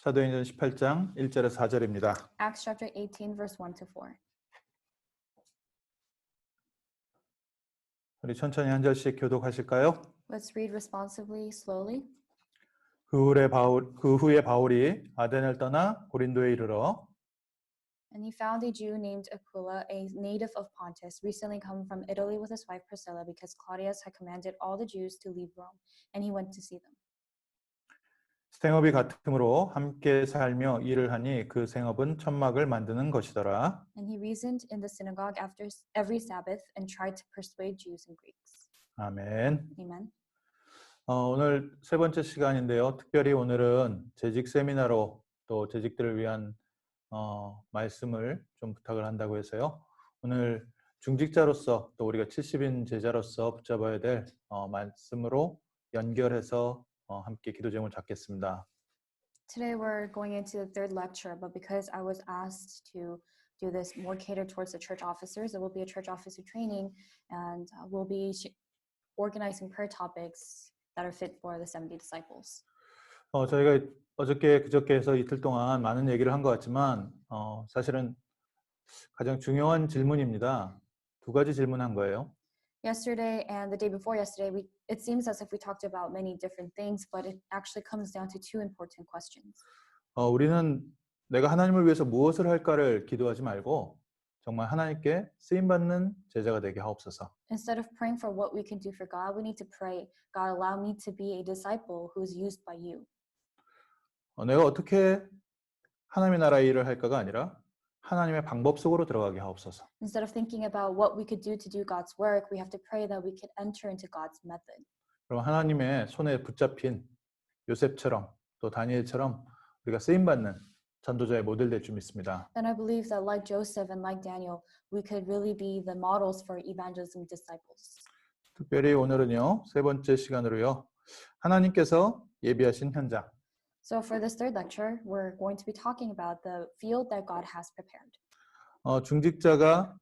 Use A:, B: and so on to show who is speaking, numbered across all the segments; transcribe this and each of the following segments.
A: 사도행전 18장 1절에서 4절입니다.
B: Acts chapter 18, verse 1 to 4.
A: 우리 천천히 한 절씩 교독하실까요?
B: Let's read responsively, slowly.
A: 그 후에 바울이 아덴을 떠나 고린도에 이르러
B: And he found a Jew named Aquila, a native of Pontus, recently come from Italy with his wife Priscilla, because Claudius had commanded all the Jews to leave Rome, and he went to see them.
A: 생업이 같으므로 함께 살며 일을 하니 그 생업은 천막을 만드는 것이더라.
B: And he reasoned in the synagogue after every Sabbath and tried to persuade Jews and Greeks.
A: 아멘.
B: Amen.
A: 오늘 세 번째 시간인데요. 특별히 오늘은 재직 세미나로 또 재직들을 위한 말씀을 좀 부탁을 한다고 해서요. 오늘 중직자로서 또 우리가 70인 제자로서 붙잡아야 될 말씀으로 연결해서 함께 기도 제목을 잡겠습니다.
B: Today we're going into the third lecture, but because I was asked to do this more catered towards the church officers, it will be a church officer training, and we'll be organizing prayer topics that are fit for the 70 disciples.
A: 저희가 어저께 그저께 해서 이틀 동안 많은 얘기를 한 것 같지만 사실은 가장 중요한 질문입니다. 두 가지 질문한 거예요.
B: Yesterday and the day before yesterday, it seems as if we talked about many different things, but it actually comes down to two important questions.
A: 우리는 내가 하나님을 위해서 무엇을 할까를 기도하지 말고 정말 하나님께 쓰임받는 제자가 되게 하옵소서.
B: Instead of praying for what we can do for God, we need to pray, God, allow me to be a disciple who is used by you.
A: 내가 어떻게 하나님의 나라의 일을 할까가 아니라 하나님의 방법 속으로 들어가게 하옵소서.
B: Instead of thinking about what we could do to do God's work, we have to pray that we could enter into God's method.
A: 그럼 하나님의 손에 붙잡힌 요셉처럼 또 다니엘처럼 우리가 쓰임받는 전도자의 모델 될 줄 믿습니다.
B: And I believe that like Joseph and like Daniel, we could really be the models for evangelism disciples.
A: 특별히 오늘은요, 세 번째 시간으로요, 하나님께서 예비하신 현장.
B: So for this third lecture, we're going to be talking about the field that God has prepared.
A: 중직자가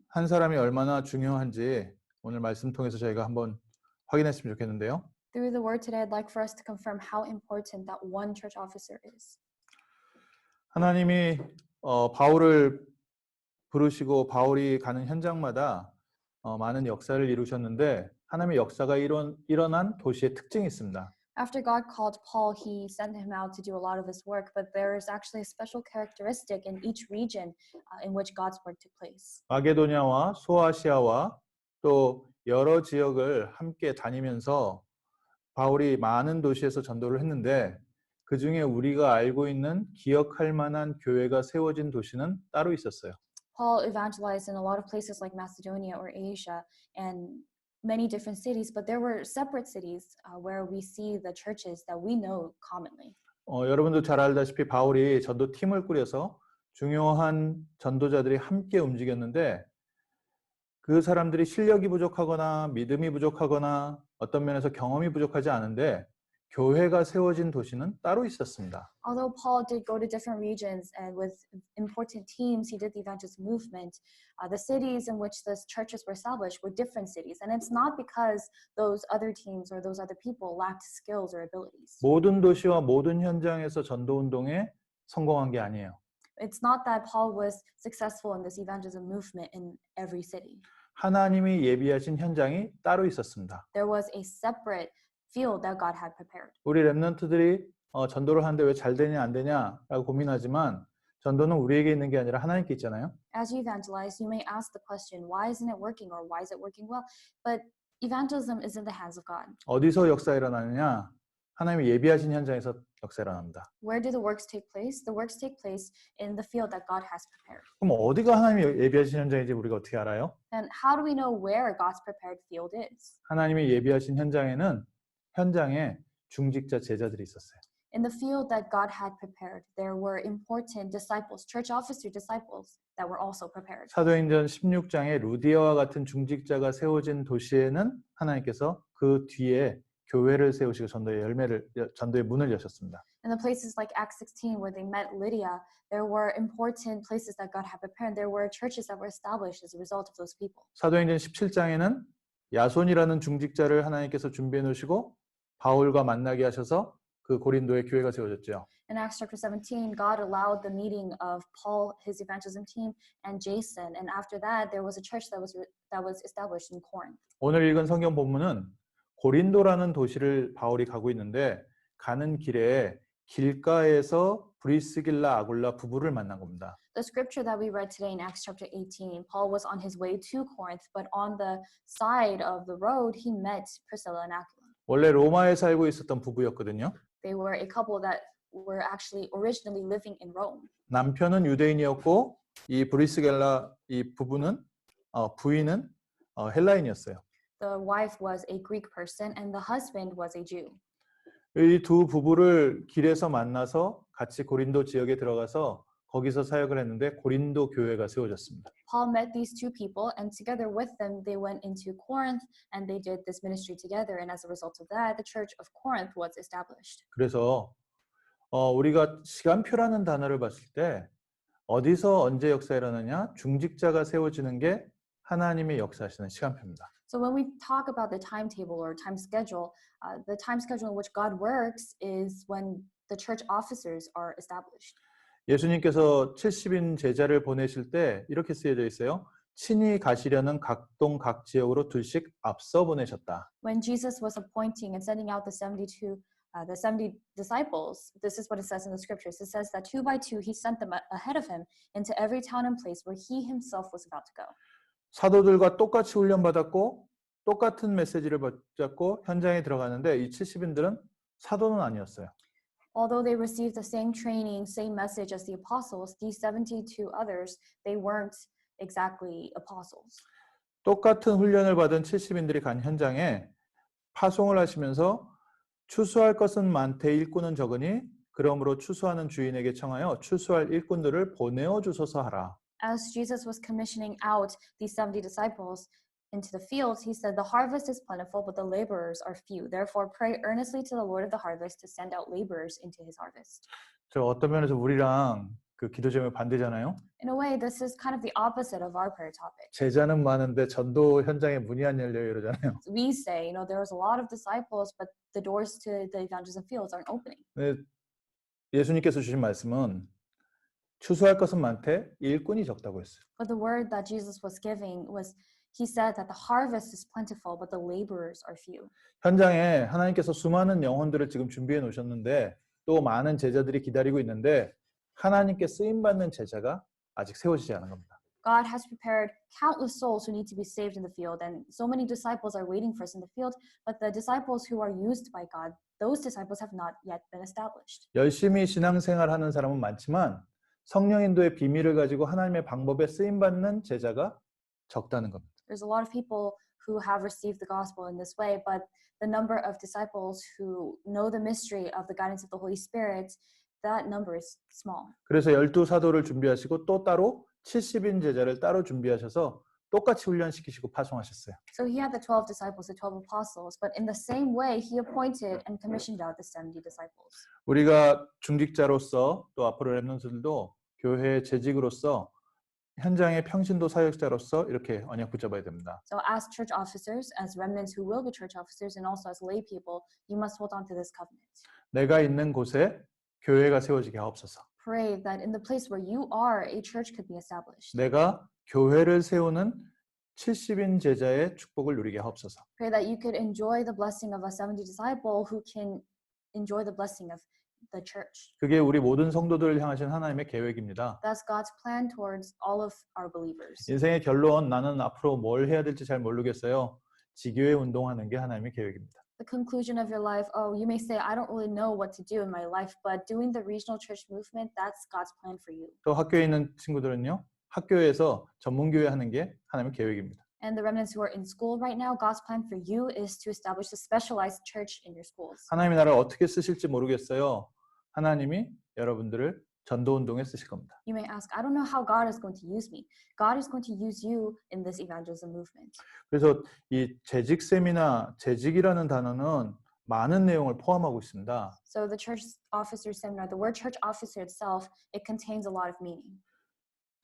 A: 한 사람이 얼마나 중요한지 오늘 말씀 통해서 저희가 한번 확인했으면 좋겠는데요.
B: Through the word today, I'd like for us to confirm how important that one church officer is.
A: 하나님이 바울을 부르시고 바울이 가는 현장마다 많은 역사를 이루셨는데 하나님의 역사가 일어난 도시의 특징이 있습니다.
B: After God called Paul, he sent him out to do a lot of his work, but there is actually a special characteristic in each region in which God's work took place.
A: 마게도냐와 소아시아와 또 여러 지역을 함께 다니면서 바울이 많은 도시에서 전도를 했는데 그 중에 우리가 알고 있는 기억할 만한 교회가 세워진 도시는 따로 있었어요.
B: Paul evangelized in a lot of places like Macedonia or Asia and many different cities, but there were separate cities where we see the churches that we know commonly.
A: 여러분도 잘 알다시피 바울이 전도팀을 꾸려서 중요한 전도자들이 함께 움직였는데 그 사람들이 실력이 부족하거나 믿음이 부족하거나 어떤 면에서 경험이 부족하지 않은데 교회가 세워진 도시는 따로 있었습니다.
B: Although Paul did go to different regions and with important teams, he did the evangelist movement. The cities in which the churches were established were different cities, and it's not because those other teams or those other people lacked skills or abilities.
A: 모든 도시와 모든 현장에서 전도 운동에 성공한 게 아니에요.
B: It's not that Paul was successful in this evangelism movement in every city.
A: 하나님이 예비하신 현장이 따로 있었습니다.
B: There was a separate field that God had prepared.
A: 우리 렘넌트들이 전도를 하는데 왜 잘 되냐 안 되냐라고 고민하지만 전도는 우리에게 있는 게 아니라 하나님께 있잖아요.
B: As you evangelize, you may ask the question, why isn't it working or why is it working well? But evangelism is in the hands of God.
A: 어디서 역사 일어나느냐? 하나님이 예비하신 현장에서 역사 일어납니다.
B: Where do the works take place? The works take place in the field that God has prepared.
A: 그럼 어디가 하나님이 예비하신 현장인지 우리가 어떻게 알아요?
B: And how do we know where God's prepared field is?
A: 하나님이 예비하신 현장에는 현장에 중직자 제자들이 있었어요.
B: In the field that God had prepared, there were important disciples, church officer disciples that were also prepared.
A: 사도행전 16장에 루디아와 같은 중직자가 세워진 도시에는 하나님께서 그 뒤에 교회를 세우시고 전도의 문을 여셨습니다.
B: In the places like Acts 16 where they met Lydia, there were important places that God had prepared. There were churches that were established as a result of those people.
A: 사도행전 17장에는 야손이라는 중직자를 하나님께서 준비해 놓으시고 바울과 만나게 하셔서 그 고린도에 교회가 세워졌죠.
B: In Acts chapter 17, God allowed the meeting of Paul, his evangelism team, and Jason. And after that, there was a church that was established in Corinth.
A: 오늘 읽은 성경 본문은 고린도라는 도시를 바울이 가고 있는데 가는 길에 길가에서 브리스길라 아굴라 부부를 만난 겁니다.
B: The scripture that we read today in Acts chapter 18, Paul was on his way to Corinth, but on the side of the road, he met Priscilla and Aquila.
A: 원래 로마에 살고 있었던 부부였거든요.
B: They were a couple that were actually originally living in Rome.
A: 남편은 유대인이었고 이 브리스길라 이 부부는 부인은 헬라인이었어요.
B: The wife was a Greek person and the husband was a Jew.
A: 이 두 부부를 길에서 만나서 같이 고린도 지역에 들어가서 거기서 사역을 했는데 고린도 교회가 세워졌습니다.
B: Paul met these two people and together with them they went into Corinth and they did this ministry together and as a result of that the church of Corinth was established.
A: 그래서 우리가 시간표라는 단어를 봤을 때 어디서 언제 역사 일어나냐? 중직자가 세워지는 게 하나님의 역사하시는 시간표입니다.
B: So when we talk about the timetable or time schedule, the time schedule in which God works is when the church officers are established.
A: 예수님께서 70인 제자를 보내실 때 이렇게 쓰여져 있어요. 친히 가시려는 각동 각 지역으로 둘씩 앞서 보내셨다.
B: When Jesus was appointing and sending out the 70 disciples, this is what it says in the scriptures. It says that 2 by 2 he sent them ahead of him into every town and place where he himself was about to go.
A: 사도들과 똑같이 훈련받았고 똑같은 메시지를 붙잡고 현장에 들어가는데 이 70인들은 사도는 아니었어요.
B: Although they received the same training, same message as the apostles, these 72 others, they weren't exactly apostles.
A: 똑같은 훈련을 받은 70인들이 간 현장에 파송을 하시면서 추수할 것은 많되 일꾼은 적으니 그러므로 추수하는 주인에게 청하여 추수할 일꾼들을 보내어 주소서 하라.
B: As Jesus was commissioning out these 70 disciples into the fields, he said, the harvest is plentiful, but the laborers are few. Therefore, pray earnestly to the Lord of the harvest to send out laborers into his harvest.
A: 저 어떤 면에서 우리랑 그 기도 제목이 반대잖아요.
B: In a way, this is kind of the opposite of our prayer topic.
A: 제자는 많은데 전도 현장에 문이 안 열려요 이러잖아요.
B: We say, there's a lot of disciples, but the doors to the evangelism fields aren't opening.
A: 네, 예수님께서 주신 말씀은 추수할 것은 많되 일꾼이 적다고 했어요.
B: But the word that Jesus was giving was, he said that the harvest is plentiful, but the laborers are few.
A: 현장에 하나님께서 수많은 영혼들을 지금 준비해 놓으셨는데 또 많은 제자들이 기다리고 있는데 하나님께 쓰임 받는 제자가 아직 세워지지 않은 겁니다.
B: God has prepared countless souls who need to be saved in the field, and so many disciples are waiting for us in the field, but the disciples who are used by God, those disciples have not yet been established.
A: 열심히 신앙생활하는 사람은 많지만 성령 인도의 비밀을 가지고 하나님의 방법에 쓰임 받는 제자가 적다는 겁니다.
B: There's a lot of people who have received the gospel in this way, but the number of disciples who know the mystery of the guidance of the Holy Spirit, that number is small.
A: 그래서 12사도를 준비하시고 또 따로 70인 제자를 따로 준비하셔서 똑같이 훈련시키시고 파송하셨어요.
B: So he had the 12 disciples, the 12 apostles, but in the same way he appointed and commissioned out the 70 disciples.
A: 우리가 중직자로서 또 앞으로 렘넌트들도 교회의 재직으로서 현장의 평신도 사역자로서 이렇게 언약 붙잡아야 됩니다.
B: So as church officers, as remnants who will be church officers, and also as lay people, you must hold on to this covenant.
A: 내가 있는 곳에 교회가 세워지게 하옵소서.
B: Pray that in the place where you are, a church could be established.
A: 내가 교회를 세우는 70인 제자의 축복을 누리게 하옵소서.
B: Pray that you could enjoy the blessing of a 70 disciple who can enjoy the blessing of the church.
A: 그게 우리 모든 성도들을 향하신 하나님의 계획입니다.
B: That's God's plan towards all of our believers.
A: 인생의 결론, 나는 앞으로 뭘 해야 될지 잘 모르겠어요. 지교회 운동하는 게 하나님의 계획입니다.
B: The conclusion of your life, you may say, I don't really know what to do in my life, but doing the regional church movement, that's God's plan for you.
A: 또 학교에 있는 친구들은요. 학교에서 전문교회 하는 게 하나님의 계획입니다.
B: And the remnants who are in school right now, God's plan for you is to establish a specialized church in your schools.
A: 하나님이 나를 어떻게 쓰실지 모르겠어요. 하나님이 여러분들을 전도운동에 쓰실 겁니다.
B: You may ask, I don't know how God is going to use me. God is going to use you in this evangelism movement.
A: 그래서 이 재직 세미나, 재직이라는 단어는 많은 내용을 포함하고 있습니다.
B: So the church officer seminar, the word church officer itself, it contains a lot of meaning.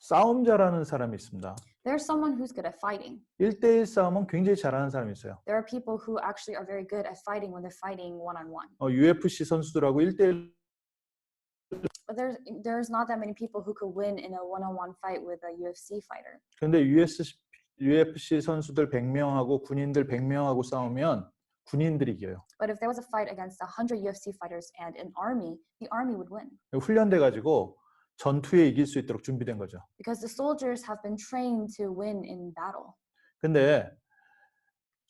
A: 싸움 잘하는 사람이 있습니다.
B: There's someone who's good at fighting.
A: 1대1 싸움은 굉장히 잘하는 사람이 있어요.
B: There are people who actually are very good at fighting when they're fighting one-on-one.
A: UFC 선수들하고 1대1
B: But there's not that many people who could win in a one-on-one fight with a UFC fighter.
A: 근데 UFC 선수들 100명하고 군인들 100명하고 싸우면 군인들이 이겨요.
B: But if there was a fight against 100 UFC fighters and an army, the army would win.
A: 훈련돼 가지고 전투에 이길 수 있도록 준비된 거죠.
B: Because the soldiers have been trained to win in battle.
A: 근데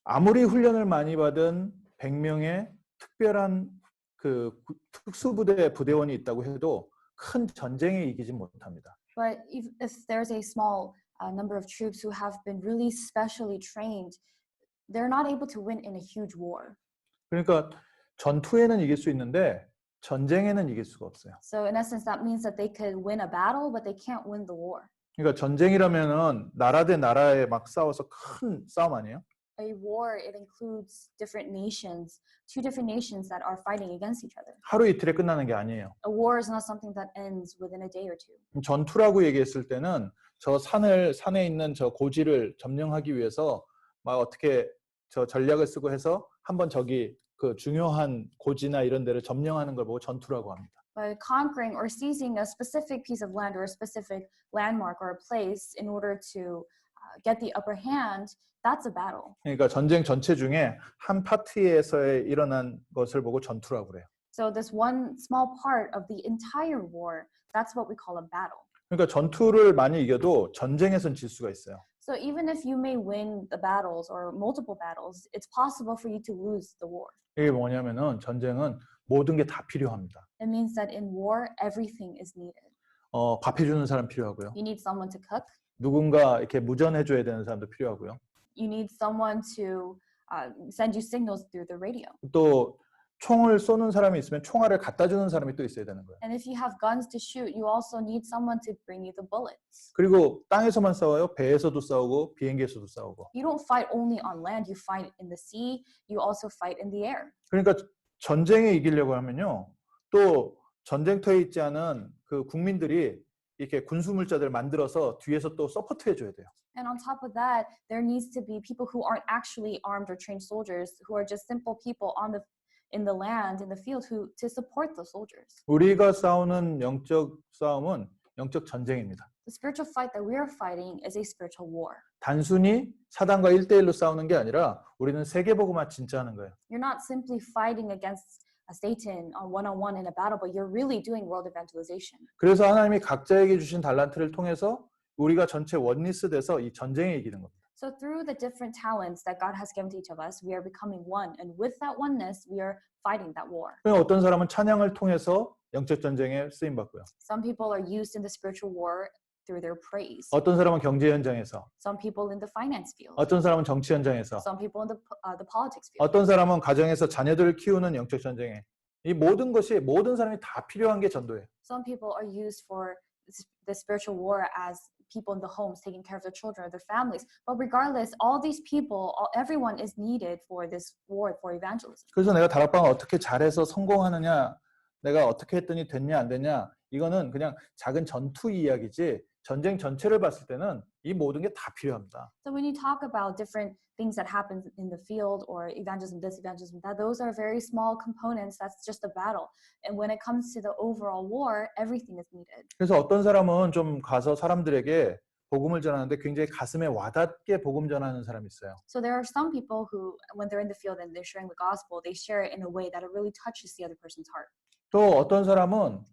A: 아무리 훈련을 많이 받은 100명의 특별한 그 특수부대 부대원이 있다고 해도 큰 전쟁에 이기지 못합니다.
B: But if there's a small number of troops who have been really specially trained, they're not able to win in a huge war.
A: 그러니까 전투에는 이길 수 있는데 전쟁에는 이길 수가 없어요.
B: So in essence, that means that they could win a battle, but they can't win the war.
A: 그러니까 전쟁이라면은 나라 대 나라에 막 싸워서 큰 싸움 아니에요?
B: A war, it includes different nations, two different nations that are fighting against each other.
A: 하루 이틀에 끝나는 게 아니에요.
B: A war is not something that ends within a day or two.
A: 전투라고 얘기했을 때는 저 산에 있는 저 고지를 점령하기 위해서 막 어떻게 저 전략을 쓰고 해서 한번 저기 그 중요한 고지나 이런 데를 점령하는 걸 보고 전투라고 합니다.
B: By conquering or seizing a specific piece of land or a specific landmark or a place in order to get the upper hand, that's a battle.
A: 그러니까 전쟁 전체 중에 한 파트에서의 일어난 것을 보고 전투라고 그래요.
B: So this one small part of the entire war, that's what we call a battle.
A: 그러니까 전투를 많이 이겨도 전쟁에선 질 수가 있어요.
B: So even if you may win the battles or multiple battles, it's possible for you to lose the war.
A: 이게 뭐냐면은 전쟁은 모든 게 다 필요합니다.
B: It means that in war, everything is needed.
A: 밥 해주는 사람 필요하고요.
B: You need someone to cook.
A: 누군가 이렇게 무전해줘야 되는 사람도 필요하고요.
B: You need someone to send you signals through the radio.
A: 또 총을 쏘는 사람이 있으면 총알을 갖다 주는 사람이 또 있어야 되는 거예요.
B: And if you have guns to shoot, you also need someone to bring you the bullets.
A: 그리고 땅에서만 싸워요. 배에서도 싸우고 비행기에서도 싸우고.
B: You don't fight only on land, you fight in the sea, you also fight in the air.
A: 그러니까 전쟁에 이기려고 하면요. 또 전쟁터에 있지 않은 그 국민들이 이렇게 군수물자들 만들어서 뒤에서 또 서포트 해줘야 돼요.
B: And on top of that, there needs to be people who aren't actually armed or trained soldiers, who are just simple people in the land, in the field, to support the soldiers.
A: 우리가 싸우는 영적 싸움은 영적 전쟁입니다.
B: The spiritual fight that we are fighting is a spiritual war.
A: 단순히 사단과 1대1로 싸우는 게 아니라 우리는 세계복음화 진짜 하는 거예요.
B: You're not simply fighting against Satan one-on-one in a battle, but you're really doing world evangelization.
A: 그래서 하나님이 각자에게 주신 달란트를 통해서 우리가 전체 원리스 돼서 이 전쟁에 이기는 겁니다.
B: So through the different talents that God has given to each of us, we are becoming one. And with that oneness, we are fighting that war.
A: 어떤 사람은 찬양을 통해서 영적 전쟁에 쓰임 받고요.
B: Some people are used in the spiritual war through their praise.
A: 어떤 사람은 경제 현장에서,
B: Some people in the finance field.
A: 어떤 사람은 정치 현장에서,
B: Some people in the politics field.
A: 어떤 사람은 가정에서 자녀들을 키우는 영적 전쟁에. 이 모든 것이 모든 사람이 다 필요한 게 전도예요.
B: Some people are used for the spiritual war as people in the homes taking care of their children or their families. But regardless, all these people, everyone is needed for this war, for evangelism.
A: 그래서 내가 다락방을 어떻게 잘해서 성공하느냐, 내가 어떻게 했더니 됐냐 안 됐냐, 이거는 그냥 작은 전투 이야기지 전쟁 전체를 봤을 때는 이 모든 게 다 필요합니다.
B: So when you talk about different things that happen in the field or evangelism, this evangelism, that, those are very small components. That's just a battle. And when it comes to the overall war, everything is needed.
A: 그래서 어떤 사람은 좀 가서 사람들에게 복음을 전하는데 굉장히 가슴에 와닿게 복음 전하는 사람이 있어요.
B: So there are some people who, when they're in the field and they're sharing the gospel, they share it in a way that it really touches the other person's heart.
A: 또 어떤 사람은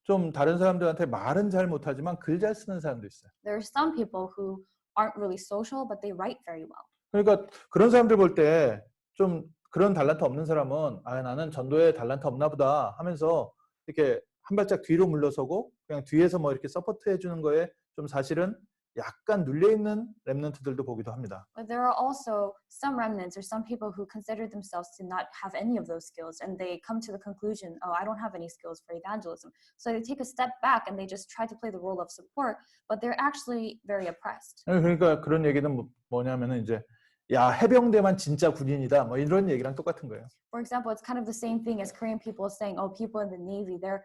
A: 좀 다른 사람들한테 말은 잘 못하지만 글 잘 쓰는 사람도 있어요.
B: There are some people who aren't really social, but they write very well.
A: 그러니까 그런 사람들 볼 때 좀 그런 달란트 없는 사람은 나는 전도에 달란트 없나 보다 하면서 이렇게 한 발짝 뒤로 물러서고 그냥 뒤에서 뭐 이렇게 서포트 해주는 거에 좀 사실은 약간 눌려있는 렘넌트들도 보기도 합니다.
B: But there are also some remnants or some people who consider themselves to not have any of those skills, and they come to the conclusion, oh, I don't have any skills for evangelism. So they take a step back and they just try to play the role of support, but they're actually very oppressed.
A: 그러니까 그런 얘기는 뭐냐면은 이제 야 해병대만 진짜 군인이다 뭐 이런 얘기랑 똑같은 거예요.
B: For example, it's kind of the same thing as Korean people saying, oh, people in the Navy, they're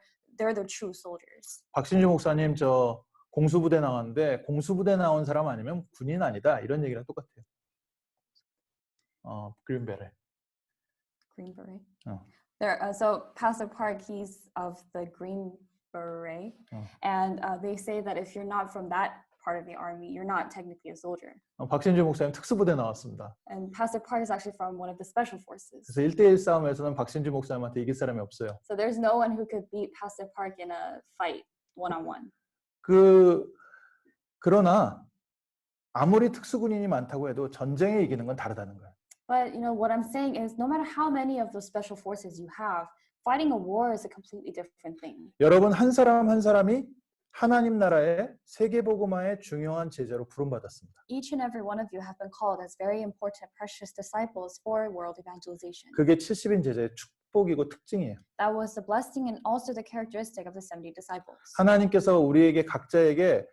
B: the true soldiers.
A: 박신주 목사님 저 공수부대 나왔는데 공수부대 나온 사람 아니면 군인 아니다 이런 얘기랑 똑같아요. 그린 베레.
B: Green Beret.
A: 어.
B: There, so Pastor Park, he's of the Green Beret, and they say that if you're not from that part of the army, you're not technically a soldier.
A: 박신주 목사님 특수부대 나왔습니다.
B: And Pastor Park is actually from one of the special forces.
A: 그래서 1대1 싸움에서는 박신주 목사님한테 이길 사람이 없어요.
B: So there's no one who could beat Pastor Park in a fight one-on-one.
A: 그러나 아무리 특수군인이 많다고 해도 전쟁에 이기는 건 다르다는 거예요.
B: But you know what I'm saying is, no matter how many of those special forces you have, fighting a war is a completely different thing.
A: 여러분 한 사람 한 사람이 하나님 나라의 세계복음화의 중요한 제자로 부름받았습니다.
B: Each and every one of you have been called as very important, precious disciples for world evangelization.
A: 그게 70인 제자의 축복이고 특징이에요.
B: That was the blessing and also the characteristic of the 70 disciples.
A: 하나님께서 우리에게 각자에게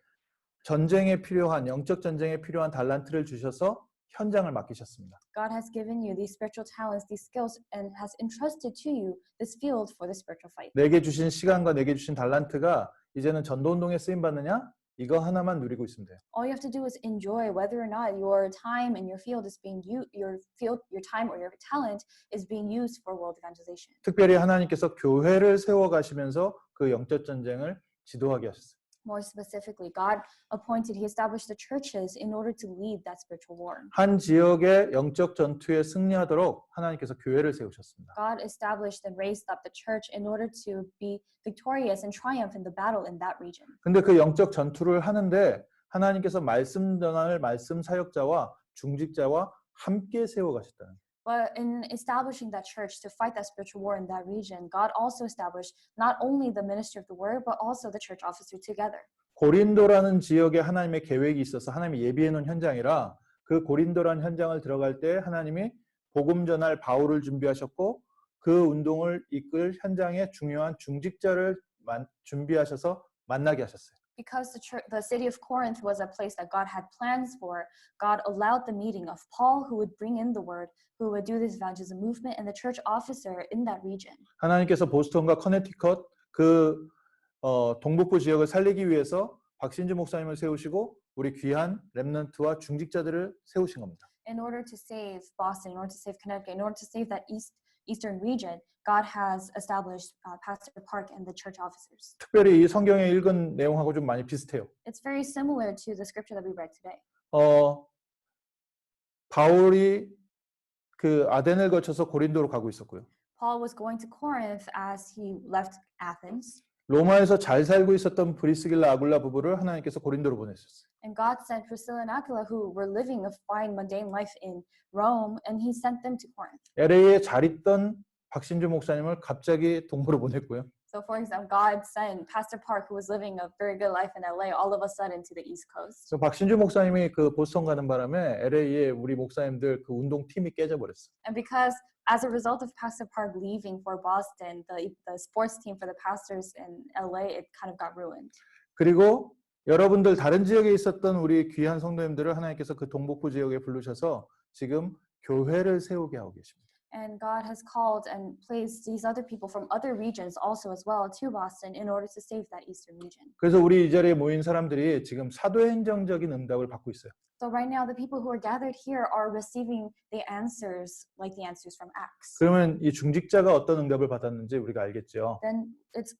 A: 전쟁에 필요한 영적 전쟁에 필요한 달란트를 주셔서 현장을 맡기셨습니다.
B: God has given you these spiritual talents, these skills, and has entrusted to you this field for the spiritual fight.
A: 내게 주신 시간과 내게 주신 달란트가 이제는 전도운동에 쓰임 받느냐? 이거 하나만 누리고 있으면 돼요.
B: All you have to do is enjoy whether or not your time and your field is being used, your time or your talent is being used for world evangelization.
A: 특별히 하나님께서 교회를 세워 가시면서 그 영적 전쟁을 지도하게 하셨어요.
B: More specifically, God appointed, He established the churches in order to lead that spiritual war.
A: 한 지역의 영적 전투에 승리하도록 하나님께서 교회를 세우셨습니다.
B: God established and raised up the church in order to be victorious and triumph in the battle in that region.
A: 근데 그 영적 전투를 하는데 하나님께서 말씀 전할 말씀 사역자와 중직자와 함께 세워 가셨다는 거예요.
B: But in establishing that church to fight that spiritual war in that region, God also established not only the ministry of the word, but also the church officer together.
A: 고린도라는 지역에 하나님의 계획이 있어서 하나님이 예비해 놓은 현장이라 그 고린도라는 현장을 들어갈 때 하나님이 복음 전할 바울을 준비하셨고 그 운동을 이끌 현장의 중요한 중직자를 준비하셔서 만나게 하셨어요.
B: Because the city of Corinth was a place that God had plans for, God allowed the meeting of Paul, who would bring in the word, who would do this evangelism movement, and the church officer in that region.
A: 하나님께서 보스턴과 커네티컷 그 동북부 지역을 살리기 위해서 박신주 목사님을 세우시고 우리 귀한 렘넌트와 중직자들을 세우신 겁니다.
B: In order to save Boston, in order to save Connecticut, in order to save that eastern region, God has established Pastor Park and the church officers.
A: 특별히 이 성경에 읽은 내용하고 좀 많이 비슷해요.
B: It's very similar to the scripture that we read today.
A: 바울이 그 아덴을 거쳐서 고린도로 가고 있었고요.
B: Paul was going to Corinth as he left Athens.
A: 로마에서 잘 살고 있었던 브리스길라 아굴라 부부를 하나님께서 고린도로 보내셨어요.
B: And God sent Priscilla and Aquila, who were living a fine mundane life in Rome, and He sent them to Corinth.
A: LA에 잘 있던 박신주 목사님을 갑자기 동부로 보냈고요.
B: So, for example, God sent Pastor Park, who was living a very good life in LA, all of a sudden to the East Coast.
A: 그래서 박신주 목사님이 그 보스턴 가는 바람에 LA에 우리 목사님들 그 운동 팀이 깨져버렸어요.
B: And because, as a result of Pastor Park leaving for Boston, the sports team for the pastors in LA, it kind of got ruined.
A: 그리고 여러분들 다른 지역에 있었던 우리 귀한 성도님들을 하나님께서 그 동북부 지역에 부르셔서 지금 교회를 세우게 하고 계십니다.
B: And God has called and placed these other people from other regions also as well to Boston in order to save that eastern region.
A: 그래서 우리 이 자리에 모인 사람들이 지금 사도행정적인 응답을 받고 있어요.
B: So right now the people who are gathered here are receiving the answers like the answers from Acts.
A: 그러면 이 중직자가 어떤 응답을 받았는지 우리가 알겠죠.
B: Then it's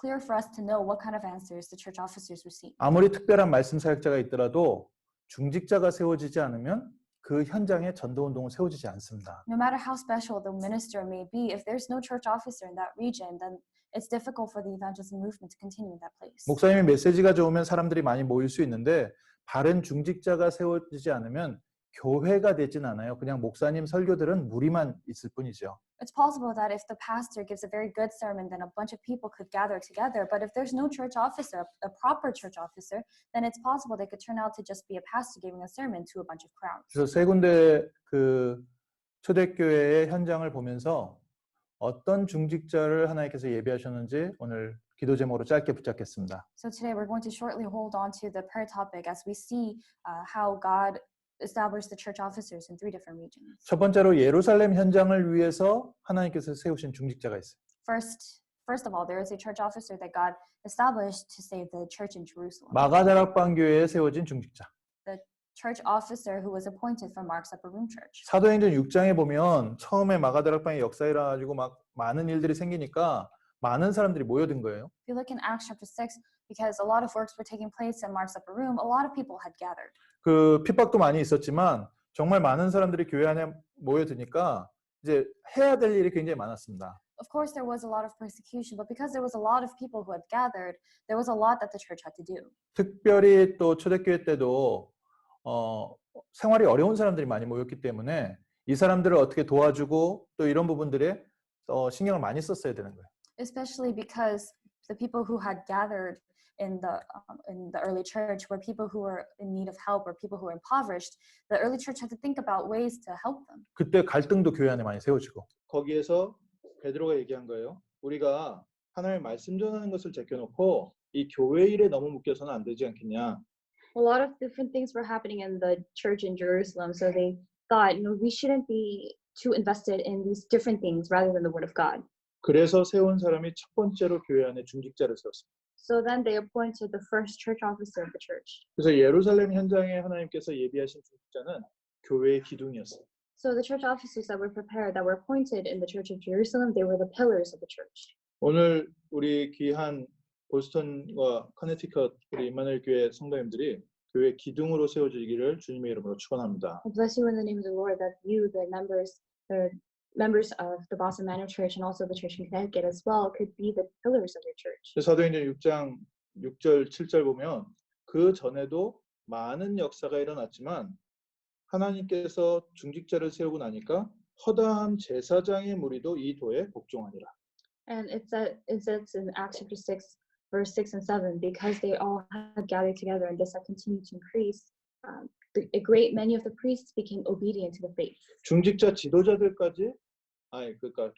B: clear for us to know what kind of answers the church officers received.
A: 아무리 특별한 말씀 사역자가 있더라도 중직자가 세워지지 않으면 그 현장에 전도 운동은 세워지지 않습니다.
B: No matter how special the minister may be, if there's no church officer in that region, then it's difficult for the evangelism movement to continue in that place.
A: 목사님의 메시지가 좋으면 사람들이 많이 모일 수 있는데 바른 중직자가 세워지지 않으면 교회가 되진 않아요. 그냥 목사님 설교들은 무리만 있을 뿐이죠.
B: It's possible that if the pastor gives a very good sermon, then a bunch of people could gather together. But if there's no church officer, a proper church officer, then it's possible they could turn out to just be a pastor giving a sermon to a bunch of crowds.
A: 그래서 세 군데 그 초대교회의 현장을 보면서 어떤 중직자를 하나님께서 예비하셨는지 오늘 기도 제목으로 짧게 붙잡겠습니다.
B: So today we're going to shortly hold on to the prayer topic as we see how God established the church officers in 3 different regions.
A: 첫 번째로 예루살렘 현장을 위해서 하나님께서 세우신 중직자가 있어요.
B: First, first of all, there is a church officer that God established to save the church in Jerusalem.
A: 마가다락방 교회에 세워진 중직자.
B: The church officer who was appointed from Mark's Upper Room Church.
A: 사도행전 6장에 보면 처음에 마가다락방의 역사에 일어나가지고 막 많은 일들이 생기니까 많은 사람들이 모여든 거예요.
B: If you look in Acts chapter 6, because a lot of works were taking place in Mark's Upper Room, a lot of people had gathered.
A: 그 핍박도 많이 있었지만 정말 많은 사람들이 교회 안에 모여드니까 이제 해야 될 일이 굉장히 많았습니다.
B: Of course, there was a lot of persecution, but because there was a lot of people who had gathered, there was a lot that the church had to do.
A: 특별히 또 초대교회 때도 생활이 어려운 사람들이 많이 모였기 때문에 이 사람들을 어떻게 도와주고 또 이런 부분들에 신경을 많이 썼어야 되는 거예요.
B: Especially because the people who had gathered in the early church were people who were in need of help or people who were impoverished. The early church had to think about ways to help them.
A: 그때 갈등도 교회 안에 많이 세워지고 거기에서 베드로가 얘기한 거예요. 우리가 하나님의 말씀 전하는 것을 제껴놓고 이 교회 일에 너무 묶여서는 안 되지 않겠냐.
C: A lot of different things were happening in the church in Jerusalem, so they thought, we shouldn't be too invested in these different things rather than the word of God.
A: 그래서 세운 사람이 첫 번째로 교회 안에 중직자를 세웠습니다.
C: So then they appointed the first church officer of the church.
A: 그래서 예루살렘 현장에 하나님께서 예비하신 중직자는 교회의 기둥이었어요.
C: So the church officers that were prepared, that were appointed in the church of Jerusalem, they were the pillars of the church.
A: 오늘 우리 귀한 보스턴과 커네티컷 우리 임마누엘 교회 성도님들이 교회 기둥으로 세워지기를 주님의 이름으로 축원합니다.
C: I bless you in the name of the Lord that you, the members of the Boston Manor Church and also the church in Connecticut as well, could be the pillars of your church.
A: 사도행전 6장 6절 7절 보면 그 전에도 많은 역사가 일어났지만 하나님께서 중직자를 세우고 나니까 허다한 제사장의 무리도 이 도에 복종하니라.
C: And it says in Acts chapter 6, verse 6 and 7, because they all had gathered together and this had continued to increase, a great many of the priests became obedient to the faith.
A: 중직자 지도자들까지 그러니까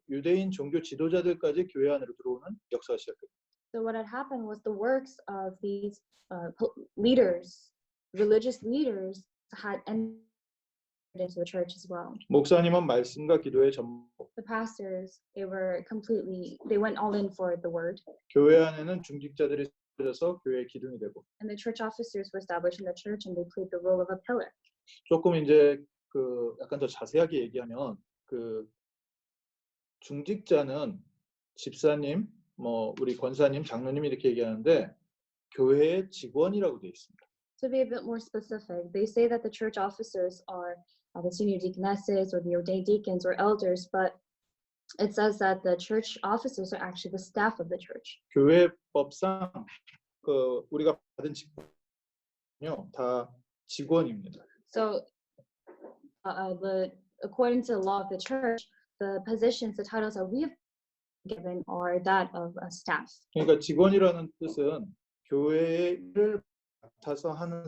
A: 유대인 종교 지도자들까지 교회 안으로 들어오는 역사가 시작됩니다.
C: So what had happened was the works of these leaders, religious leaders, had entered into the church as well.
A: 목사님은 말씀과 기도의 전부.
C: The pastors, they went all in for the word.
A: 교회 안에는 중직자들이 들어서 교회의 기둥이 되고.
C: And the church officers were established in the church and they played the role of a pillar.
A: 조금 이제 약간 더 자세하게 얘기하면 중직자는 집사님, 우리 권사님, 장로님 이렇게 얘기하는데 교회의 직원이라고 되어 있습니다.
C: To be a bit more specific, they say that the church officers are the senior deaconesses or the ordained deacons or elders, but it says that the church officers are actually the staff of the church.
A: 교회법상 우리가 받은 직분요 다 직원입니다.
C: So, according to the law of the church, the positions, the titles that we have given are that of a staff.
A: 그러니까 직원이라는 뜻은 교회의 일을 맡아서 하는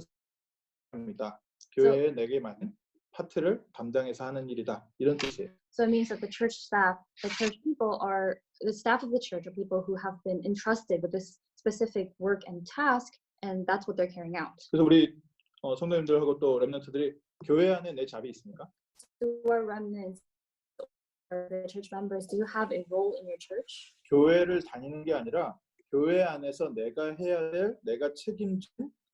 A: 사람이다. 교회에 내게 맡은 파트를 담당해서 하는 일이다. 이런 뜻이에요.
C: So it means that the church staff, the church people are the staff of the church are people who have been entrusted with this specific work and task, and that's what they're carrying out.
A: 그래서 우리 성도님들하고 또 렘넌트들이 교회 안에 내 잡이 있습니까?
C: Who are remnants or the church members? Do you have a role in your church?
A: 교회를 다니는 게 아니라 교회 안에서 내가 해야 될, 내가 책임질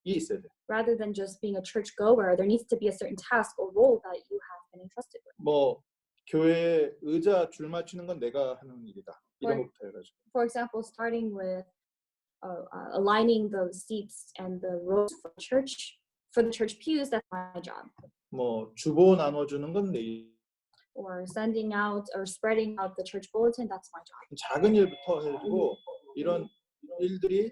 A: 이 있어야 돼.
C: Rather than just being a church goer, there needs to be a certain task or role that you have been entrusted with.
A: 교회 의자 줄 맞추는 건 내가 하는 일이다. 이런 것부터 해가지고.
C: For example, starting with aligning the seats and the rows for the church pews, that's my job.
A: 주보 나눠주는 건 내 일.
C: Or sending out or spreading out the church bulletin, that's my job.
A: 작은 일부터 해가지고 이런 일들이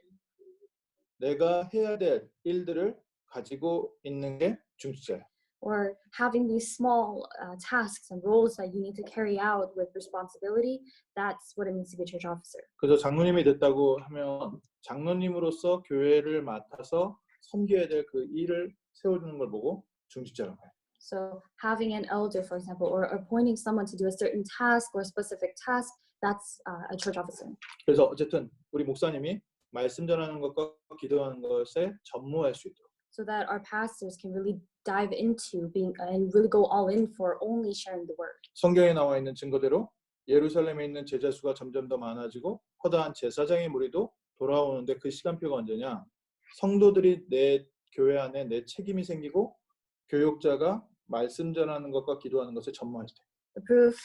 A: 내가 해야 될 일들을 가지고 있는 게 중직자예요.
C: Or having these small tasks and roles that you need to carry out with responsibility, that's what it means to be a church officer.
A: 그래서 장로님이 됐다고 하면 장로님으로서 교회를 맡아서 섬겨야 될 그 일을 세워주는 걸 보고 중직자라고 해요.
C: So having an elder, for example, or appointing someone to do a certain task or a specific task, that's a church officer.
A: 그래서 어쨌든 우리 목사님이 말씀 전하는 것과 기도하는 것에 전무할 수 있도록.
C: So that our pastors can really dive into being and really go all in for only sharing the word.
A: 성경에 나와 있는 증거대로 예루살렘에 있는 제자 수가 점점 더 많아지고 허다한 제사장의 무리도 돌아오는데 그 시간표가 언제냐? 성도들이 내 교회 안에 내 책임이 생기고 교육자가 말씀 전하는 것과 기도하는 것을 전무할 때.
C: The proof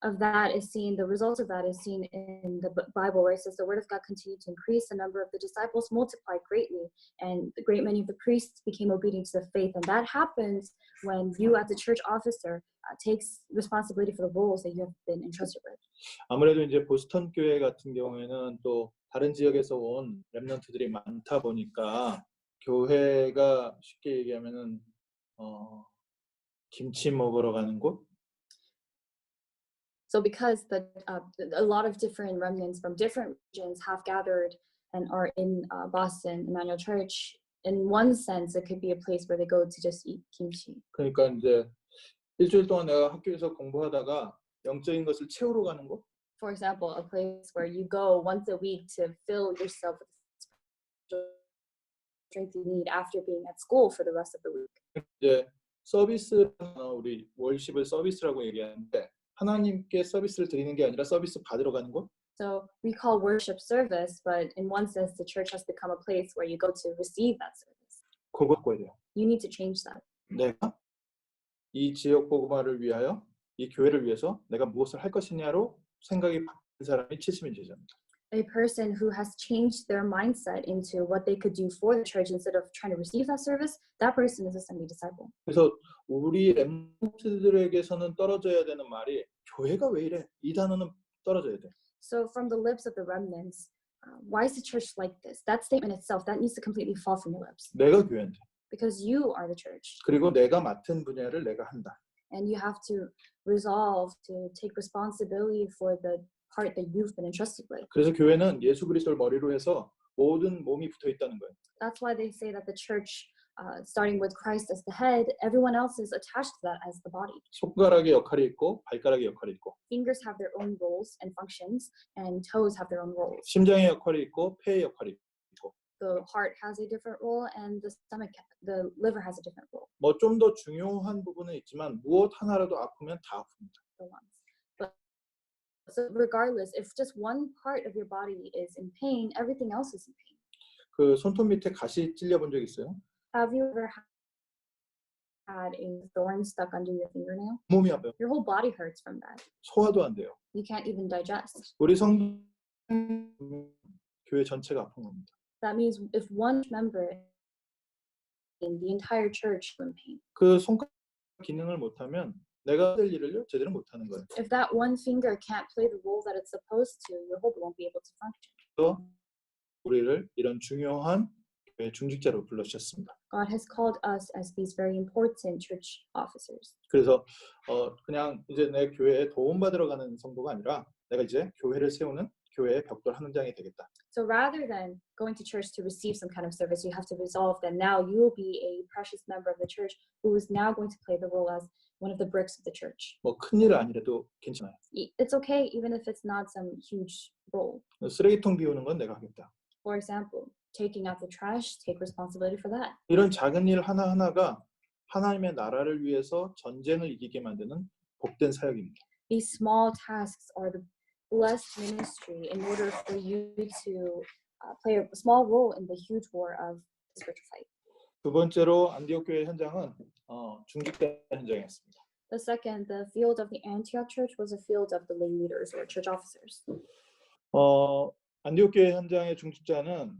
C: of that is seen, the result of that is seen in the Bible, where it says the word of God continued to increase, the number of the disciples multiplied greatly, and the great many of the priests became obedient to the faith. And that happens when you, as a church officer, takes responsibility for the roles that you have been entrusted with.
A: 아무래도 이제 보스턴 교회 같은 경우에는 또 다른 지역에서 온 렘넌트들이 많다 보니까 교회가 쉽게 얘기하면은 김치 먹으러 가는 곳,
C: So because a lot of different remnants from different regions have gathered and are in Boston Emmanuel Church, in one sense, it could be a place where they go to just eat kimchi.
A: 그러니까 이제 일주일 동안 내가 학교에서 공부하다가 영적인 것을 채우러 가는 곳,
C: For example, a place where you go once a week to fill yourself with the strength you need after being at school for the rest of the week.
A: 이제 서비스, 우리 월십을 서비스라고 얘기하는데 하나님께 서비스를 드리는 게 아니라 서비스 받으러 가는 곳.
C: So we call worship service, but in one sense, the church has become a place where you go to receive that service.
A: 그거 바꿔야 돼요.
C: You need to change that.
A: 내가 이 지역 복음화를 위하여, 이 교회를 위해서 내가 무엇을 할 것이냐로 생각이 바뀐 사람이 70인 제자입니다.
C: A person who has changed their mindset into what they could do for the church instead of trying to receive that service, that person is a Sunday disciple.
A: 그래서 우리 렘넌트들에게서는 떨어져야 되는 말이 교회가 왜 이래? 이 단어는 떨어져야 돼.
C: So from the lips of the remnants, why is the church like this? That statement itself, that needs to completely fall from your lips.
A: 내가 교회인데.
C: Because you are the church.
A: 그리고 내가 맡은 분야를 내가 한다.
C: And you have to resolve to take responsibility for the part that you've been entrusted with.
A: 그래서 교회는 예수 그리스도를 머리로 해서 모든 몸이 붙어 있다는 거예요.
C: That's why they say that the church, starting with Christ as the head, everyone else is attached to that as the body.
A: 손가락의 역할이 있고 발가락의 역할이 있고
C: Fingers have their own roles and functions, and toes have their own roles.
A: 심장의 역할이 있고 폐의 역할이 있고
C: The heart has a different role, and the stomach, the liver has a different role.
A: 뭐 좀 더 중요한 부분은 있지만 무엇 하나라도 아프면 다 아픕니다.
C: The lungs. But so regardless, if just one part of your body is in pain, everything else is in pain.
A: 그 손톱 밑에 가시 찔려 본 적 있어요?
C: Have you ever had a thorn stuck under your fingernail?
A: 몸이 아파요.
C: Your whole body hurts from that.
A: 소화도 안 돼요.
C: You can't even digest.
A: 우리 성도 교회 전체가 아픈 겁니다.
C: That means if one member in the entire church is in pain.
A: 그 손가락 기능을 못하면 내가 할 일을 제대로 못하는 거예요.
C: If that one finger can't play the role that it's supposed to, your whole won't be able to function.
A: 그래서 우리를 이런 중요한 교회 중직자로 불러주셨습니다.
C: God has called us as these very important church officers.
A: 그래서 그냥 이제 내 교회에 도움받으러 가는 성도가 아니라 내가 이제 교회를 세우는 교회의 벽돌 한 장이 되겠다.
C: So rather than going to church to receive some kind of service, you have to resolve that now you will be a precious member of the church who is now going to play the role as one of the bricks of the church.
A: 뭐 큰일 아니라도 괜찮아요.
C: It's okay even if it's not some huge role.
A: 쓰레기통 비우는 건 내가 하겠다.
C: For example, taking out the trash, take responsibility for that.
A: 이런 작은 일 하나하나가 하나님의 나라를 위해서 전쟁을 이기게 만드는 복된 사역입니다.
C: These small tasks are the blessed ministry in order for you to play a small role in the huge war of spiritual fight.
A: 두 번째로 안디옥 교회 현장은 중직자 현장이었습니다.
C: The second, the field of the Antioch church was a field of the lay leaders or church officers.
A: 안디옥 교회 현장의 중직자는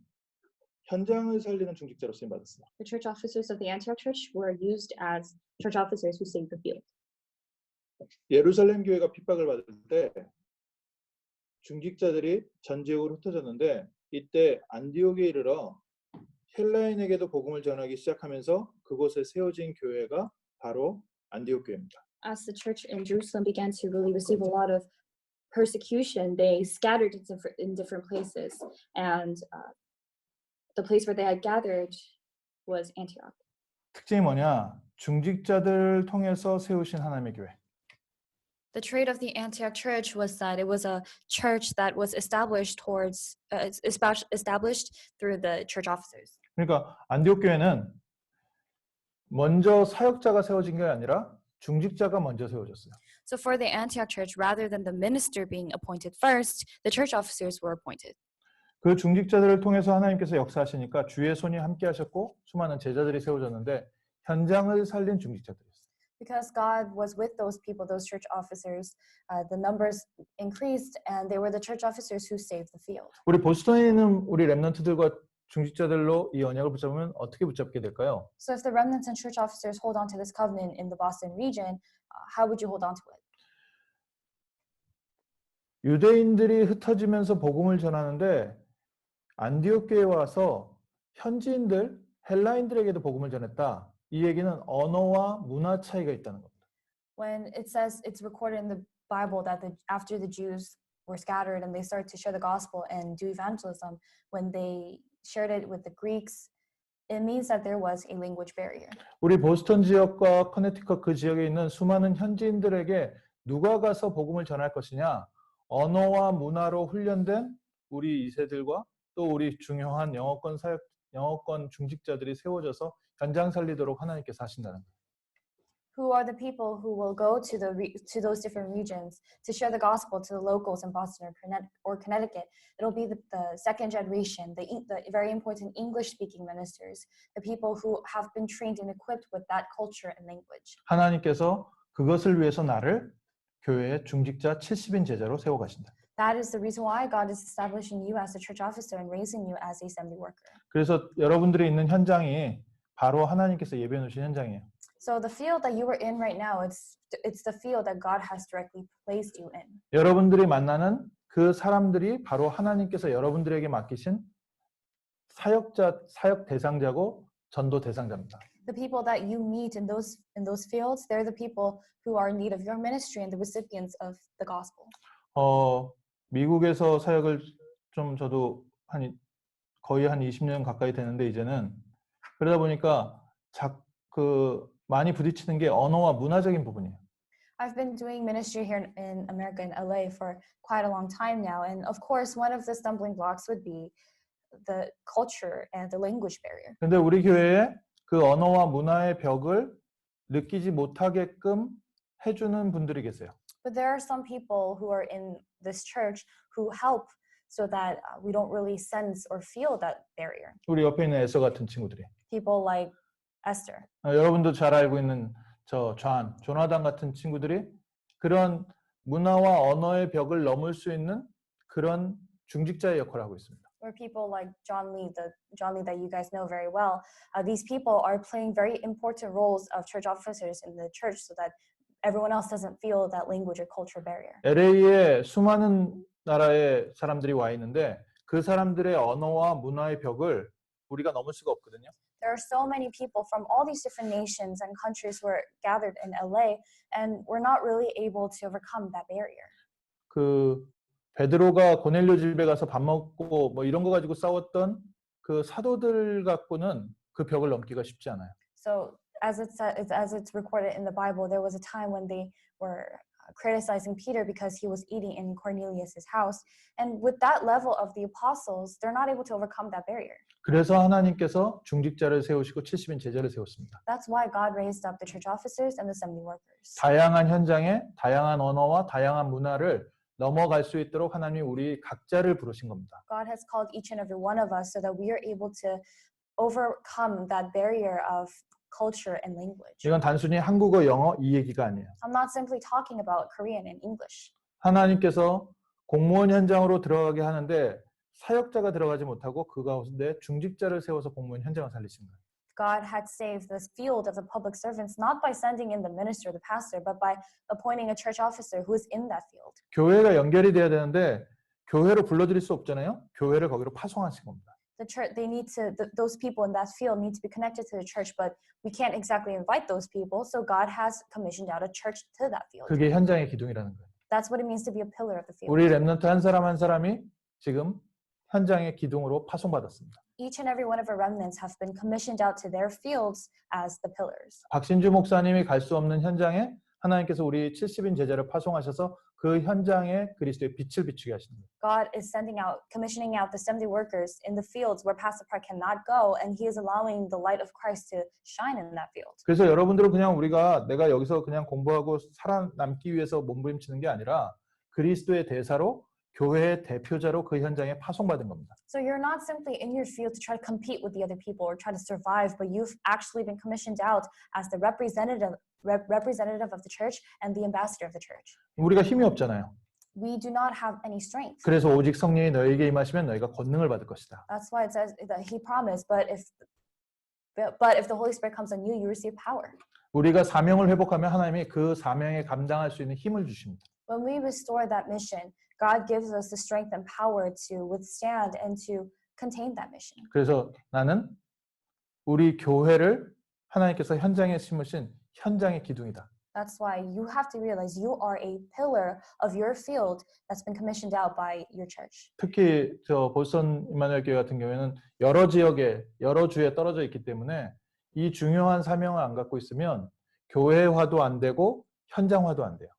A: 현장을 살리는 중직자로 쓰임 받았어요.
C: The church officers of the Antioch church were used as church officers who saved the field.
A: 예루살렘 교회가 핍박을 받을 때 중직자들이 전 지역으로 흩어졌는데 이때 안디옥에 이르러 헬라인에게도 복음을 전하기 시작하면서 그곳에 세워진 교회가 바로 안디옥 교회입니다.
C: As the church in Jerusalem began to really receive a lot of persecution, they scattered in different places, and the place where they had gathered was Antioch.
A: 특징이 뭐냐? 중직자들을 통해서 세우신 하나님의 교회.
B: The trait of the Antioch church was that it was a church that was established through the church officers.
A: 그러니까 안디옥 교회는 먼저 사역자가 세워진 게 아니라 중직자가 먼저 세워졌어요.
B: So for the Antioch church, rather than the minister being appointed first, the church officers were appointed.
A: 그 중직자들을 통해서 하나님께서 역사하시니까 주의 손이 함께 하셨고 수많은 제자들이 세워졌는데 현장을 살린 중직자들이었어요.
B: Because God was with those people, those church officers, the numbers increased, and they were the church officers who saved the field.
A: 우리 보스턴에 있는 우리 렘넌트들과 중직자들로 이 언약을 붙잡으면 어떻게 붙잡게 될까요?
B: So if the remnants and church officers hold on to this covenant in the Boston region, how would you hold on to it?
A: 유대인들이 흩어지면서 복음을 전하는데 안디옥 교회에 와서 현지인들, 헬라인들에게도 복음을 전했다. 이 얘기는 언어와 문화 차이가 있다는 겁니다.
B: When it says it's recorded in the Bible that after the Jews were scattered and they started to share the gospel and do evangelism, when they shared it with the Greeks, it means that there was a language barrier.
A: 우리 보스턴 지역과 커네티컷 그 지역에 있는 수많은 현지인들에게 누가 가서 복음을 전할 것이냐? 언어와 문화로 훈련된 우리 2세들과 또 우리 중요한 영어권 중직자들이 세워져서 현장 살리도록 하나님께서 하신다는 거예요.
B: Who are the people who will go to those different regions to share the gospel to the locals in Boston or Connecticut? It'll be the second generation, the very important English-speaking ministers, the people who have been trained and equipped with that culture and language.
A: 하나님께서 그것을 위해서 나를 교회의 중직자 70인 제자로 세워 가신다.
B: That is the reason why God is establishing you as a church officer and raising you as a assembly worker.
A: 그래서 여러분들이 있는 현장이 바로 하나님께서 예비해 놓으신 현장이에요.
B: So the field that you are in right now, it's the field that God has directly placed you in.
A: 여러분들이 만나는 그 사람들이 바로 하나님께서 여러분들에게 맡기신 사역 대상자고 전도 대상자입니다.
B: The people that you meet in those fields, they're the people who are in need of your ministry and the recipients of the gospel.
A: 미국에서 사역을 좀 저도 거의 한 20년 가까이 되는데 이제는 그러다 보니까 많이 부딪히는 게 언어와 문화적인 부분이에요.
B: I've been doing ministry here in America, in LA, for quite a long time now, and of course, one of the stumbling blocks would be the culture and the language barrier.
A: 근데 우리 교회에 그 언어와 문화의 벽을 느끼지 못하게끔 해주는 분들이 계세요.
B: But there are some people who are in this church who help so that we don't really sense or feel that barrier.
A: 우리 옆에 있는 에서 같은 친구들이.
B: People like Esther.
A: 여러분도 잘 알고 있는 조나단 같은 친구들이 그런 문화와 언어의 벽을 넘을 수 있는 그런 중직자의 역할을 하고 있습니다.
B: Or people like John Lee that you guys know very well. These people are playing very important roles of church officers in the church so that everyone else doesn't feel that language or culture barrier.
A: LA에 수많은 나라의 사람들이 와 있는데 그 사람들의 언어와 문화의 벽을 우리가 넘을 수가 없거든요.
B: There are so many people from all these different nations and countries who are gathered in LA, and we're not really able to overcome that barrier.
A: 그 베드로가 고넬료 집에 가서 밥 먹고 뭐 이런 거 가지고 싸웠던 그 사도들 갖고는 그 벽을 넘기가 쉽지 않아요.
B: So as it's recorded in the Bible, there was a time when they were criticizing Peter because he was eating in Cornelius's house, and with that level of the apostles, they're not able to overcome that barrier.
A: 그래서 하나님께서 중직자를 세우시고 70인 제자를 세웠습니다.
B: That's why God raised up the church officers and the assembly workers.
A: 다양한 현장에 다양한 언어와 다양한 문화를 넘어갈 수 있도록 하나님이 우리 각자를 부르신 겁니다.
B: God has called each and every one of us so that we are able to overcome that barrier of culture and language.
A: 이건 단순히 한국어, 영어 이 얘기가 아니에요.
B: I'm not simply talking about Korean and English.
A: 하나님께서 공무원 현장으로 들어가게 하는데 사역자가 들어가지 못하고 그 가운데 중직자를 세워서 공무원 현장을 살리신 거예요.
B: God had saved this field of the public servants not by sending in the minister, the pastor, but by appointing a church officer who is in that field.
A: 교회가 연결이 돼야 되는데 교회로 불러들일 수 없잖아요. 교회를 거기로 파송하신 겁니다.
B: The church, those people in that field need to be connected to the church, but we can't exactly invite those people. So God has commissioned out a church to that field.
A: 그게 현장의 기둥이라는 거예요.
B: That's what it means to be a pillar of the field.
A: 우리 렘넌트 한 사람 한 사람이 지금 현장의 기둥으로 파송받았습니다.
B: Each and every one of our remnants have been commissioned out to their fields as the pillars.
A: 박신주 목사님이 갈 수 없는 현장에 하나님께서 우리 70인 제자를 파송하셔서 그 현장에 그리스도의 빛을 비추게 하시는 거예요.
B: God is commissioning out the 70 workers in the fields where Pastor Park cannot go, and He is allowing the light of Christ to shine in that field.
A: 그래서 여러분들은 그냥 우리가 내가 여기서 그냥 공부하고 살아남기 위해서 몸부림치는 게 아니라 그리스도의 대사로 교회의 대표자로 그 현장에 파송받은 겁니다.
B: So you're not simply in your field to try to compete with the other people or try to survive, but you've actually been commissioned out as the representative of the church and the ambassador of the church.
A: 우리가 힘이 없잖아요.
B: We do not have any strength.
A: 그래서 오직 성령이 너에게 임하시면 너희가 권능을 받을 것이다.
B: That's why it says that He promised, but if the Holy Spirit comes on you, you receive power.
A: 우리가 사명을 회복하면 하나님이 그 사명에 감당할 수 있는 힘을 주십니다.
B: When we restore that mission, God gives us the strength and power to withstand and to contain that mission.
A: 그래서 나는 우리 교회를 하나님께서 현장에 심으신 현장의 기둥이다.
B: That's why you have to realize you are a pillar of your field that's been commissioned out by your church.
A: 특히 저 보스턴 임마누엘 교회 같은 경우에는 여러 지역에 여러 주에 떨어져 있기 때문에 이 중요한 사명을 안 갖고 있으면 교회화도 안 되고 현장화도 안 돼요.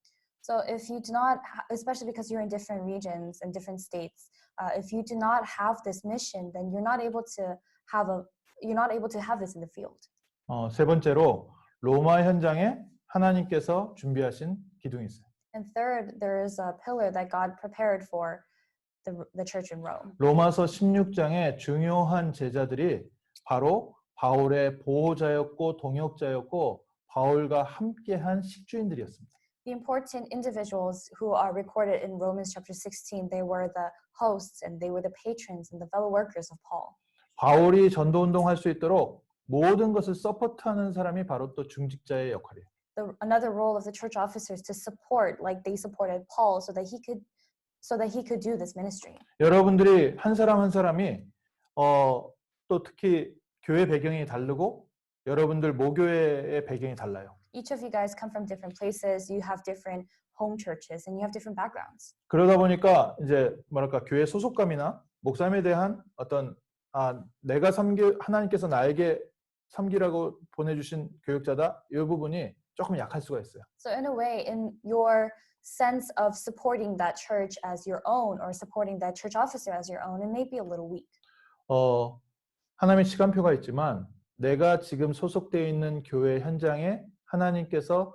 B: So if you do not, especially because you're in different regions and different states, if you do not have this mission, then you're not able to have this in the field.
A: 세 번째로 로마 현장에 하나님께서 준비하신 기둥이 있어요.
B: And third, there is a pillar that God prepared for the church in Rome.
A: 로마서 16장의 중요한 제자들이 바로 바울의 보호자였고 동역자였고 바울과 함께한 식주인들이었습니다.
B: The important individuals who are recorded in Romans chapter 16, they were the hosts and they were the patrons and the fellow workers of Paul.
A: 바울이 전도 운동할 수 있도록 모든 것을 서포트하는 사람이 바로 또 중직자의 역할이에요.
B: Another role of the church officers to support, like they supported Paul, so that he could do this ministry.
A: 여러분들이 한 사람 한 사람이 또 특히 교회 배경이 다르고 여러분들 모교회의 배경이 달라요.
B: Each of you guys come from different places. You have different home churches and you have different backgrounds.
A: 그러다 보니까 이제 뭐랄까 교회 소속감이나 목사님에 대한 어떤 내가 하나님께서 나에게 섬기라고 보내주신 교육자다 이 부분이 조금 약할 수가 있어요.
B: So in a way, in your sense of supporting that church as your own or supporting that church officer as your own, it may be a little weak.
A: 하나님의 시간표가 있지만 내가 지금 소속되어 있는 교회 현장에 하나님께서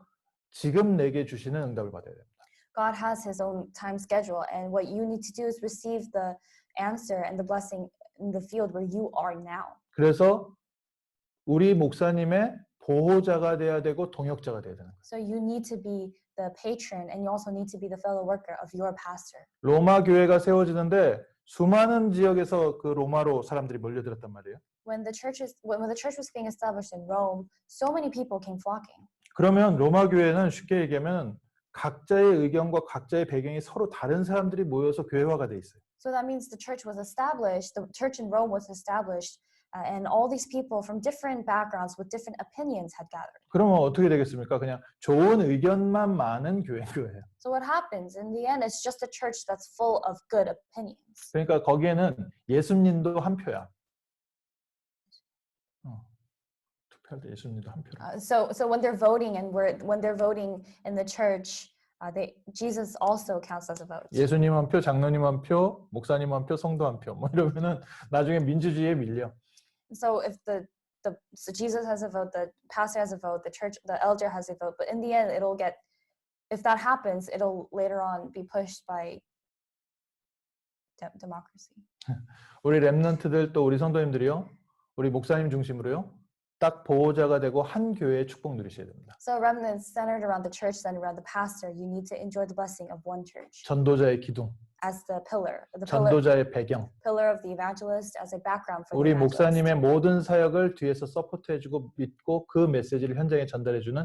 A: 지금 내게 주시는 응답을 받아야 됩니다.
B: God has His own time schedule, and what you need to do is receive the answer and the blessing in the field where you are now.
A: 그래서 우리 목사님의 보호자가 돼야 되고 동역자가 돼야 되는 거예요.
B: So you need to be the patron, and you also need to be the fellow worker of your pastor.
A: 로마 교회가 세워지는데 수많은 지역에서 그 로마로 사람들이 몰려들었단 말이에요.
B: When the church was being established in Rome, so many people came flocking.
A: 그러면 로마 교회는 쉽게 얘기하면 각자의 의견과 각자의 배경이 서로 다른 사람들이 모여서 교회화가 돼 있어요.
B: So that means the church was established, the church in Rome was established, and all these people from different backgrounds with different opinions had gathered.
A: 그러면 어떻게 되겠습니까? 그냥 좋은 의견만 많은 교회예요.
B: So what happens? In the end, it's just a church that's full of good opinions.
A: 그러니까 거기에는 예수님도 한 표야. 투표할 때 예수님도 한 표라.
B: So when they're voting when they're voting in the church, Jesus also counts as a vote.
A: 예수님 한 표, 장로님 한 표, 목사님 한 표, 성도 한 표. 뭐 이러면은 나중에 민주주의에 밀려.
B: So if so Jesus has a vote, the pastor has a vote, the elder has a vote, but in the end if that happens, it'll later on be pushed by democracy.
A: 우리 렘넌트들 또 우리 성도님들이요. 우리 목사님 중심으로요. 딱 보호자가 되고 한 교회의 축복 누리셔야 됩니다.
B: So remnants centered around the church, centered around the pastor, you need to enjoy the blessing of one church
A: 전도자의 기둥,
B: as the pillar
A: 전도자의 배경.
B: pillar of the evangelist, as a background for the
A: 우리
B: evangelist.
A: 목사님의 모든 사역을 뒤에서 서포트해주고 믿고 그 메시지를 현장에 전달해주는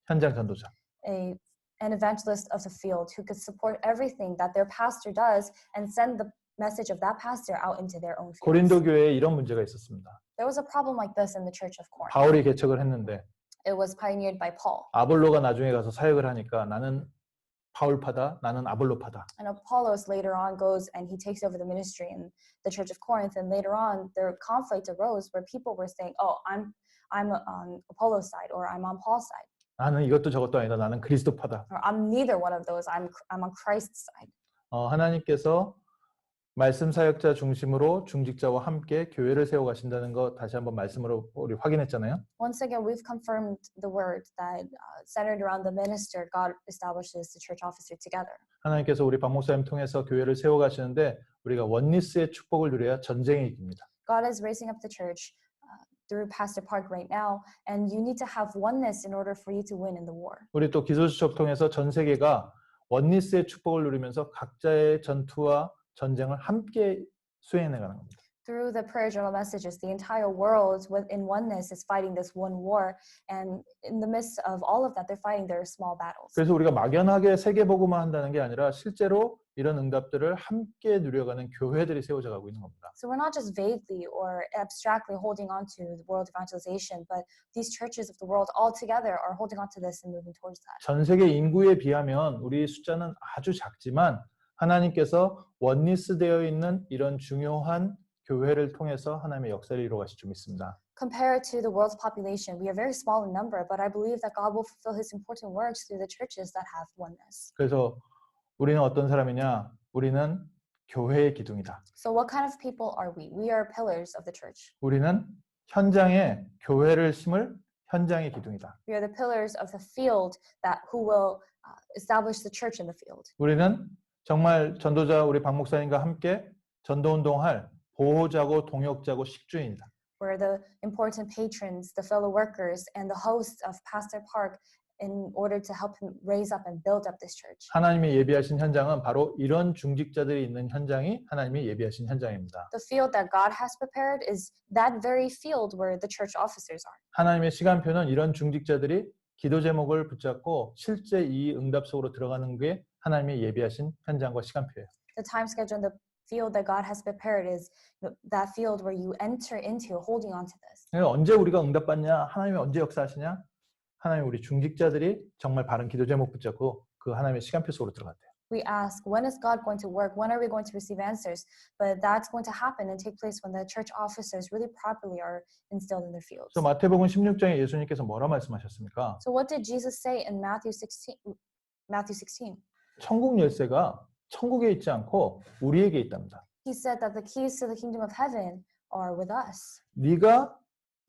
A: 현장 전도자.
B: An evangelist of the field who could support everything that their pastor does and send the message of that pastor out into their own fields.
A: 고린도 교회에 이런 문제가 있었습니다.
B: There was a problem like this in the church of Corinth.
A: 바울이 개척을 했는데
B: It was pioneered by Paul.
A: 아볼로가 나중에 가서 사역을 하니까 나는 바울파다, 나는 아볼로파다.
B: And Apollos later on goes and he takes over the ministry in the church of Corinth. And later on, their conflict arose where people were saying, "Oh, I'm on Apollos' side," or "I'm on Paul's side."
A: 나는 이것도 저것도 아니다. 나는 그리스도파다.
B: or I'm neither one of those. I'm on Christ's side.
A: 하나님께서 말씀 사역자 중심으로 중직자와 함께 교회를 세워 가신다는 거 다시 한번 말씀으로 우리 확인했잖아요.
B: Once again, we've confirmed the word that centered around the minister, God establishes the church officer together.
A: 하나님께서 우리 박 목사님 통해서 교회를 세워 가시는데 우리가 원리스의 축복을 누려야 전쟁에 이깁니다.
B: God is raising up the church through Pastor Park right now, and you need to have oneness in order for you to win in the war.
A: 우리 또 기소수첩 통해서 전 세계가 원리스의 축복을 누리면서 각자의 전투와 전쟁을 함께 수행해 가는 겁니다.
B: Through the prayer journal messages, the entire world in oneness is fighting this one war, and in the midst of all of that, they're fighting their small battles.
A: 그래서 우리가 막연하게 세계 복음화 한다는 게 아니라 실제로 이런 응답들을 함께 누려가는 교회들이 세워져 가고 있는 겁니다.
B: So we're not just vaguely or abstractly holding on to the world evangelization, but these churches of the world all together are holding on to this and moving towards that.
A: 전 세계 인구에 비하면 우리 숫자는 아주 작지만 하나님께서 원리스되어 있는 이런 중요한 교회를 통해서 하나님의 역사를 이루어 가실 줄 믿습니다.
B: Compared to the world's population, we are very small in number, but I believe that God will fulfill His important works through the churches that have oneness.
A: 그래서 우리는 어떤 사람이냐? 우리는 교회의 기둥이다.
B: So what kind of people are we? We are pillars of the church.
A: 우리는 현장에 교회를 심을 현장의 기둥이다.
B: We are the pillars of the field that who will establish the church in the field.
A: 우리는 정말 전도자 우리 박 목사님과 함께 전도 운동할 보호자고 동역자고 식주인이다.
B: We're the important patrons, the fellow workers, and the hosts of Pastor Park in order to help him raise up and build up this church.
A: 하나님이 예비하신 현장은 바로 이런 중직자들이 있는 현장이 하나님이 예비하신 현장입니다.
B: The field that God has prepared is that very field where the church officers are.
A: 하나님의 시간표는 이런 중직자들이 기도 제목을 붙잡고 실제 이 응답 속으로 들어가는 게 하나님의 예비하신 현장과 시간표예요.
B: The time schedule and the field that God has prepared is that field where you enter into holding on to this.
A: 언제 우리가 응답받냐? 하나님이 언제 역사하시냐? 하나님 우리 중직자들이 정말 바른 기도 제목 붙잡고 그 하나님의 시간표 속으로 들어갔대요.
B: We ask, when is God going to work? When are we going to receive answers? But that's going to happen and take place when the church officers really properly are instilled in their fields.
A: 그래서 마태복음 16장에 예수님께서 뭐라 말씀하셨습니까?
B: So what did Jesus say in Matthew 16?
A: 천국 열쇠가 천국에 있지 않고 우리에게 있답니다.
B: He said that the keys to the kingdom of heaven are with us.
A: 네가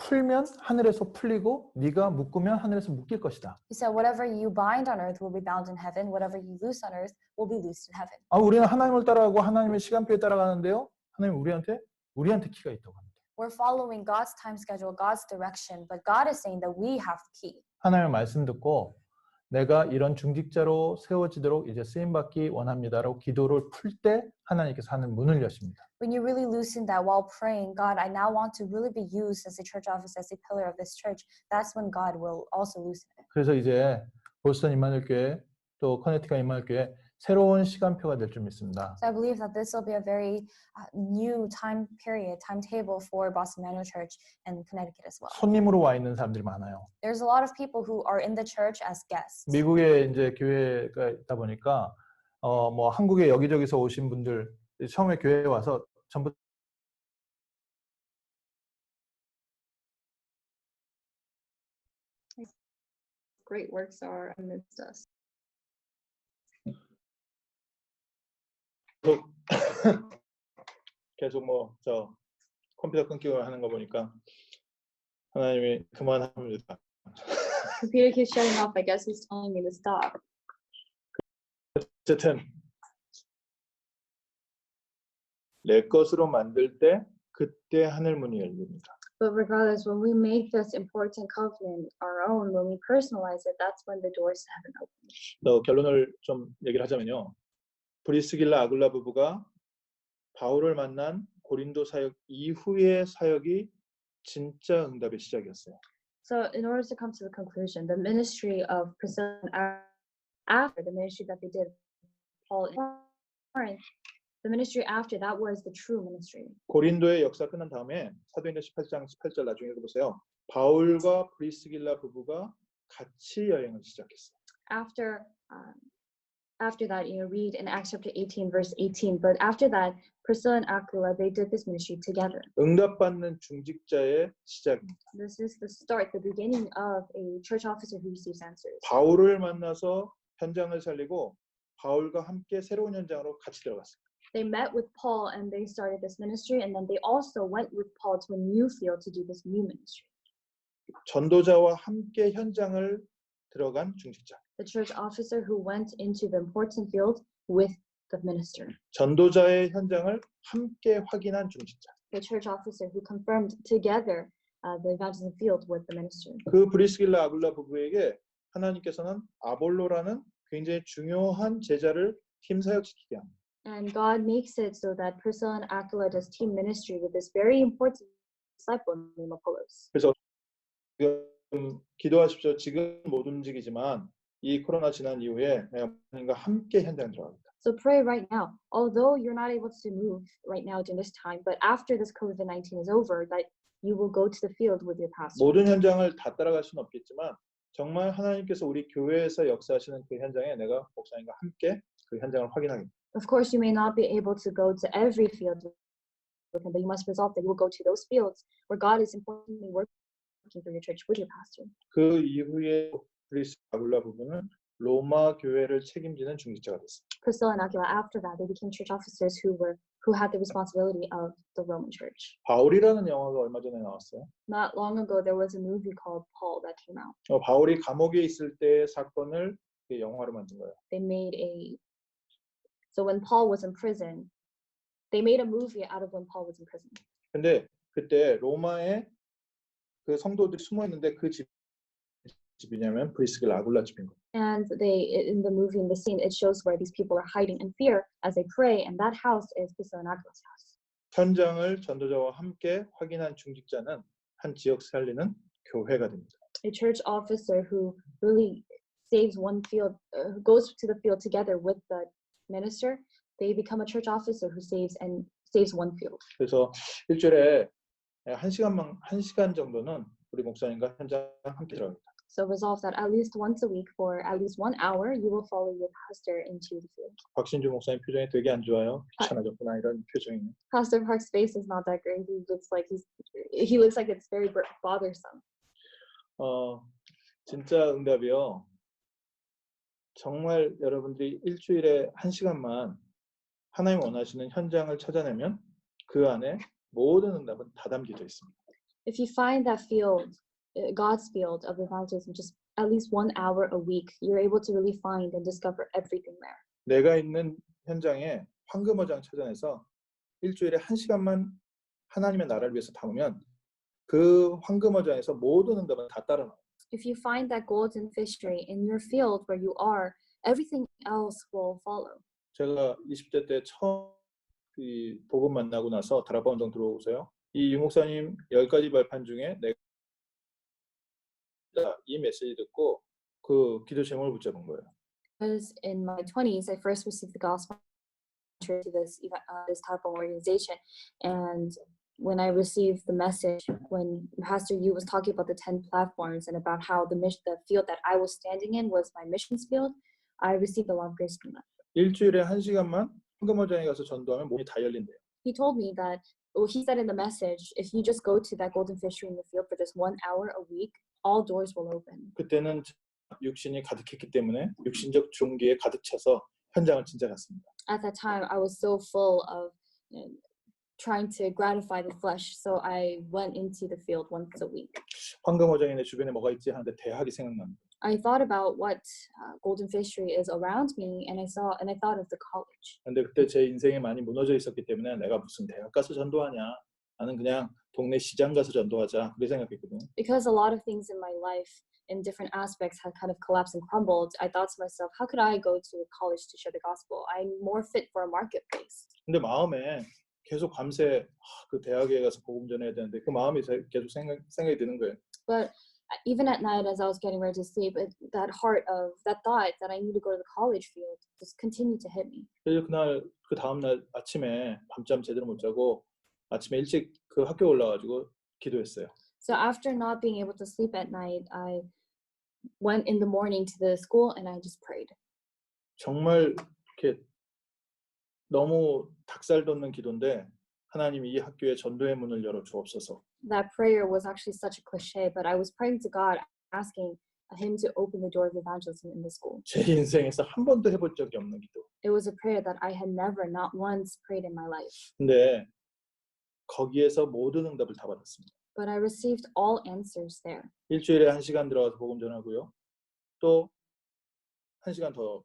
A: 풀면 하늘에서 풀리고 네가 묶으면 하늘에서 묶일 것이다.
B: He said, whatever you bind on earth will be bound in heaven. Whatever you loose on earth will be loosed in heaven.
A: 우리는 하나님을 따라가고 하나님의 시간표에 따라가는데요. 하나님 우리한테 키가 있다고 합니다.
B: We're following God's time schedule, God's direction, but God is saying that we have the key.
A: 하나님의 말씀 듣고 내가 이런 중직자로 세워지도록 이제 쓰임받기 원합니다라고 기도를 풀 때 하나님께서 하는 문을 여십니다.
B: When you really loosen that while praying, God, I now want to really be used as a church office, as a pillar of this church, that's when God will also loosen it.
A: 그래서 이제 보스턴 임마누엘 교회 또 커네티컷 임마누엘 교회 새로운 시간표가 될 줄 믿습니다.
B: So I believe that this will be a very new time period, timetable for Boston Emmanuel Church and Connecticut as well.
A: 손님으로 와 있는 사람들이 많아요.
B: There's a lot of people who are in the church as guests.
A: 미국에 이제 교회가 있다 보니까 뭐 한국에 여기저기서 오신 분들 처음에 교회에 와서 전부
C: Great works are amidst us.
A: 계속 뭐 저 컴퓨터 끊기고 하는 거 보니까 하나님이 그만합니다.
C: Computer keeps shutting off. I guess he's telling me to stop.
A: 어쨌든 내 것으로 만들 때 그때 하늘 문이 열립니다.
C: But regardless, when we make this important covenant our own, when we personalize it, that's when the doors to heaven open.
A: 또 결론을 좀 얘기를 하자면요. 브리스길라 아굴라 부부가 바울을 만난 고린도 사역 이후의 사역이 진짜 응답의 시작이었어요.
C: So in order to come to the conclusion, the ministry of Priscilla after the ministry that they did Paul in Corinth, the ministry after that was the true ministry.
A: 고린도의 역사 끝난 다음에 사도행전 18장 18절 나중에 읽어보세요. 바울과 브리스길라 부부가 같이 여행을 시작했어요.
C: After After that, read in Acts chapter 18, verse 18. But after that, Priscilla and Aquila, they did this ministry together.
A: 응답받는 중직자의 시작입니다.
C: This is the start, the beginning of a church officer who receives answers.
A: 바울을 만나서 현장을 살리고 바울과 함께 새로운 현장으로 같이 들어갔어요.
C: They met with Paul and they started this ministry, and then they also went with Paul to a new field to do this new ministry.
A: 전도자와 함께 현장을 들어간 중직자.
C: The church officer who went into the important field with the minister.
A: 전도자의 현장을 함께 확인한 중직자.
C: The church officer who confirmed together the evangelism field with the minister.
A: 그 브리스길라 아굴라 부부에게 하나님께서는 아볼로라는 굉장히 중요한 제자를 팀 사역시키게 합니다.
C: And God makes it so that Priscilla and Aquila does team ministry with this very important disciple named Apollos.
A: 그래서 지금 기도하십시오. 지금 못 움직이지만 이 코로나 지난 이후에 내가 하나님과 함께 현장 들어갑니다.
C: So pray right now. Although you're not able to move right now during this time, but after this COVID-19 is over, that you will go to the field with your pastor.
A: 모든 현장을 다 따라갈 수는 없겠지만 정말 하나님께서 우리 교회에서 역사하시는 그 현장에 내가 목사님과 함께 그 현장을 확인하겠습니다.
C: Of course, you may not be able to go to every field with him, but you must resolve that you will go to those fields where God is importantly working for your church with your pastor.
A: 그 이후에 브리스 아굴라 부부는 로마 교회를 책임지는 중직자가 됐어요.
C: Priscilla and Aquila, after that, they became church officers who had the responsibility of the Roman church.
A: 바울이라는 영화가 얼마 전에 나왔어요.
C: Not long ago, there was a movie called Paul that came out.
A: 바울이 감옥에 있을 때 사건을 영화로 만든 거예요.
C: So when Paul was in prison, they made a movie out of when Paul was in prison.
A: 근데 그때 로마에 그 성도들이 숨어 있는데 그 집이냐면 브리스길라 아굴라 집인 거예요.
C: And in the movie, in the scene, it shows where these people are hiding in fear as they pray, and that house is Priscilla and Aquila's house.
A: 현장을 전도자와 함께 확인한 중직자는 한 지역 살리는 교회가 됩니다.
C: A church officer who really saves one field, goes to the field together with the minister, they become a church officer who saves one field.
A: 그래서 일주일에 한 시간 정도는 우리 목사님과 현장 함께 들어갑니다.
C: So resolve that at least once a week for at least 1 hour, you will follow your pastor into the field.
A: 박신주 목사님 표정이 되게 안 좋아요. 귀찮아졌구나 이런 표정이에요.
C: Pastor Park's face is not that great. He looks like it's very bothersome.
A: 진짜 응답이요. 정말 여러분들이 일주일에 1시간만 하나님 원하시는 현장을 찾아내면 그 안에 모든 응답은 다 담겨져 있습니다.
C: If you find that field, God's field of evangelism, just at least 1 hour a week, you're able to really find and discover everything there.
A: 내가 있는 현장에 황금어장 찾아내서 일주일에 1시간만 하나님의 나라를 위해서 담으면 그 황금어장에서 모든 응답은 다 따라 나와요.
C: If you find that golden fishery in your field where you are, everything else will follow.
A: 제가 20대 때 처음 이 복음 만나고 나서 다락방 운동 들어오세요. 이 유목사님 10가지 발판 중에 내가 이 메시지 듣고 그 기도 제목을 붙잡은 거예요.
C: Because in my 20s, I first received the gospel to this type of organization, and when I received the message, when Pastor Yu was talking about the 10 platforms and about how the field that I was standing in was my missions field, I received a lot of grace from that.
A: 일주일에 1시간만 황금어장에 가서 전도하면 몸이 다 열린대요.
C: He told me that, he said in the message, if you just go to that golden fishery in the field for just 1 hour a week, all doors will open.
A: 그때는 육신이 가득했기 때문에 육신적 종기에 가득 차서 현장을 진짜 갔습니다.
C: At that time, I was so full of trying to gratify the flesh, so I went into the field once a week.
A: 황금어장이 내 주변에 뭐가 있지 하는데 대학이 생각납니다.
C: I thought about what golden fishery is around me, and I thought of the college.
A: 근데 그때 제 인생이 많이 무너져 있었기 때문에 내가 무슨 대학 가서 전도하냐? 나는 그냥 동네 시장 가서 전도하자 그렇게 생각했거든요.
C: Because a lot of things in my life, in different aspects, had kind of collapsed and crumbled, I thought to myself, how could I go to a college to share the gospel? I'm more fit for a marketplace.
A: 근데 마음에 계속 밤새 그 대학에 가서 복음 전해야 되는데 그 마음이 계속 생각이 드는 거예요.
C: But even at night, as I was getting ready to sleep, that thought that I need to go to the college field just continued to hit me.
A: 그래서 그 다음 날 아침에 밤잠 제대로 못 자고 아침에 일찍 그 학교 올라가지고 기도했어요.
C: So after not being able to sleep at night, I went in the morning to the school and I just prayed.
A: 정말 이렇게 너무 닭살 돋는 기도인데 하나님 이 학교에 전도의 문을 열어 주옵소서.
C: That prayer was actually such a cliche, but I was praying to God, asking Him to open the door of evangelism in the school.
A: 제 인생에서 한 번도 해본 적이 없는 기도.
C: It was a prayer that I had never, not once, prayed in my life.
A: 근데 거기에서 모든 응답을 다 받았습니다.
C: But I received all answers there.
A: 일주일에 1시간 들어가서 복음 전하고요. 또 1시간 더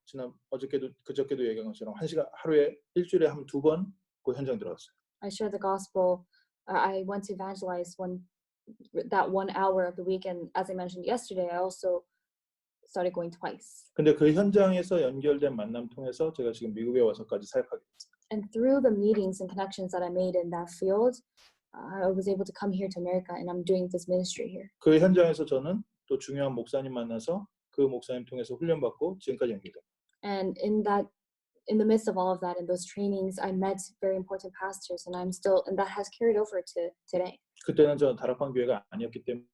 A: 어저께도 그저께도 얘기한 것처럼 1시간 하루에 일주일에 한 2번 그 현장 들어갔어요.
C: I shared the gospel. I went to evangelize that 1 hour of the week, and as I mentioned yesterday, I also started going twice.
A: 근데 그 현장에서 연결된 만남 통해서 제가 지금 미국에 와서까지 사역하게 됐어요.
C: And through the meetings and connections that I made in that field, I was able to come here to America, and I'm doing this ministry here.
A: 그 현장에서 저는 또 중요한 목사님 만나서 그 목사님 통해서 훈련받고 지금까지 연결돼요.
C: And in the midst of all of that, in those trainings, I met very important pastors, and that has carried over to today.
A: 그때는 저는 다락방 교회가 아니었기 때문에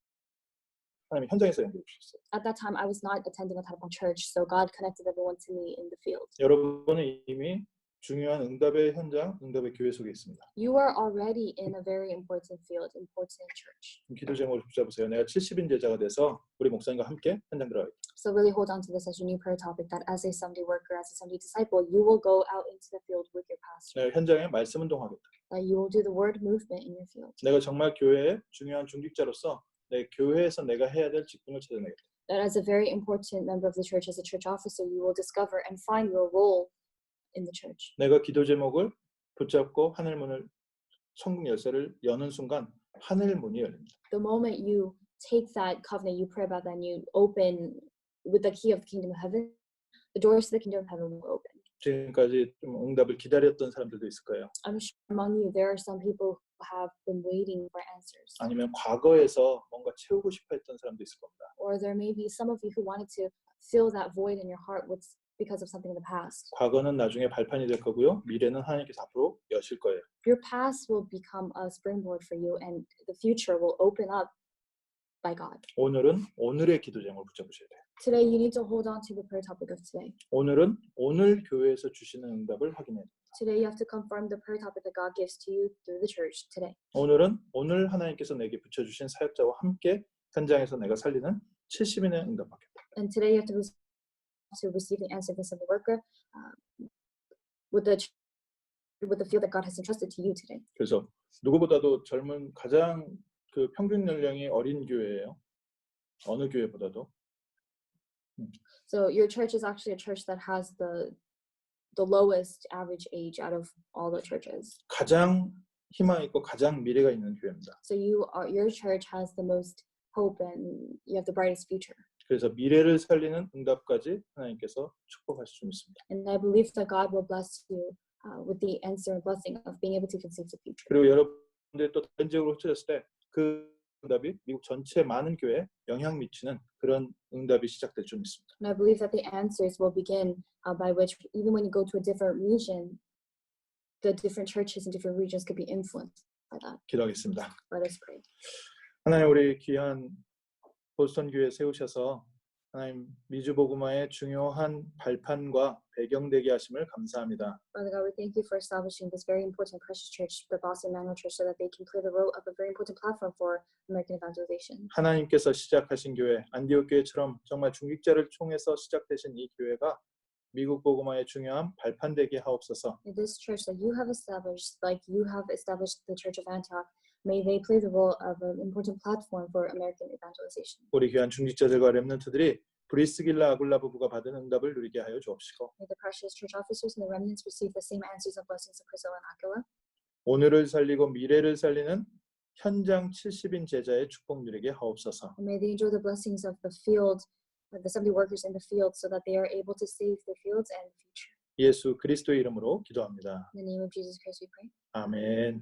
A: 하나님이 현장에서 연결해 주셨어요.
C: At that time, I was not attending a Tarapong church, so God connected everyone to me in the field.
A: 여러분은 이미 중요한 응답의 현장, 응답의 교회 속에 있습니다.
C: You are already in a very important field, important church.
A: 기도 제목을 붙잡으세요. 내가 70인 제자가 돼서 우리 목사님과 함께 현장 들어가겠다.
C: So really hold on to this as your new prayer topic, that as a Sunday worker, as a Sunday disciple, you will go out into the field with your pastor.
A: 내가 현장에 말씀 운동하겠다.
C: That you will do the word movement in your field.
A: 내가 정말 교회의 중요한 중직자로서 내 교회에서 내가 해야 될 직분을 찾아내겠다.
C: That as a very important member of the church, as a church officer, you will discover and find your role in the church.
A: 내가 기도 제목을 붙잡고 하늘 문을 천국 열쇠를 여는 순간 하늘 문이 열립니다.
C: The moment you take that covenant, you pray about that, and you open with the key of the kingdom of heaven, the doors to the kingdom of heaven will open.
A: 지금까지 좀 응답을 기다렸던 사람들도 있을 거예요.
C: I'm sure among you there are some people who have been waiting for answers.
A: 아니면 과거에서 뭔가 채우고 싶어 했던 사람도 있을 겁니다.
C: Or there may be some of you who wanted to fill that void in your heart because of something in the past.
A: 과거는 나중에 발판이 될 거고요. 미래는 하나님께서 앞으로 여실 거예요.
C: Your past will become a springboard for you, and the future will open up by God.
A: 오늘은 오늘의 기도 제목을 붙잡으셔야 돼요.
C: Today you need to hold on to the prayer topic of today.
A: 오늘은 오늘 교회에서 주시는 응답을 확인해야 돼요.
C: Today you have to confirm the prayer topic that God gives to you through the church today.
A: 오늘은 오늘 하나님께서 내게 붙여주신 사역자와 함께 현장에서 내가 살리는 70인의 응답 받겠다.
C: And today you have to receive the answer of the worker with the field that God has entrusted to you today.
A: 그래서 누구보다도 젊은 가장 그 평균 연령이 어린 교회예요. 어느 교회보다도.
C: So your church is actually a church that has the lowest average age out of all the churches.
A: 가장 희망 있고 가장 미래가 있는 교회입니다.
C: So your church has the most hope and you have the brightest future.
A: 그래서 미래를 살리는 응답까지 하나님께서 축복하실 줄 믿습니다.
C: And I believe that God will bless you with the answer and blessing of being able to conceive the future.
A: 그리고 여러분들이 또 다른 지역으로 흩어졌을 때 그 응답이 미국 전체 많은 교회에 영향 미치는 그런 응답이 시작될 줄 믿습니다.
C: And I believe that the answers will begin by which even when you go to a different region, the different churches in different regions could be influenced by that.
A: 기도하겠습니다.
C: Let us pray.
A: 하나님 우리 귀한 보스턴 교회 세우셔서 하나님 미주 복음화의 중요한 발판과 배경 되게 하심을 감사합니다.
C: Father God, we thank you for establishing this very important precious church, the Boston Emmanuel Church, so that they can play the role of a very important platform for American evangelization.
A: 하나님께서 시작하신 교회 안디옥 교회처럼 정말 중직자를 통해서 시작되신 이 교회가 미국 복음화의 중요한 발판 되게 하옵소서.
C: In this church that you have established, like you have established the Church of Antioch, may they play the role of an important platform for American evangelization.
A: 우리 귀한 중직자들과 렘넌트들이 브리스길라 아굴라 부부가 받은 응답을 누리게 하여 주옵시고
C: May the precious church officers and the remnants receive the same answers and blessings of Priscilla and Aquila.
A: 오늘을 살리고 미래를 살리는 현장 70인 제자의 축복 누리게 하옵소서.
C: And may they enjoy the blessings of the field, the 70 workers in the field, so that they are able to save their fields and the future.
A: 예수 그리스도의 이름으로 기도합니다.
C: In the name of Jesus Christ we pray.
A: 아멘.
C: Amen.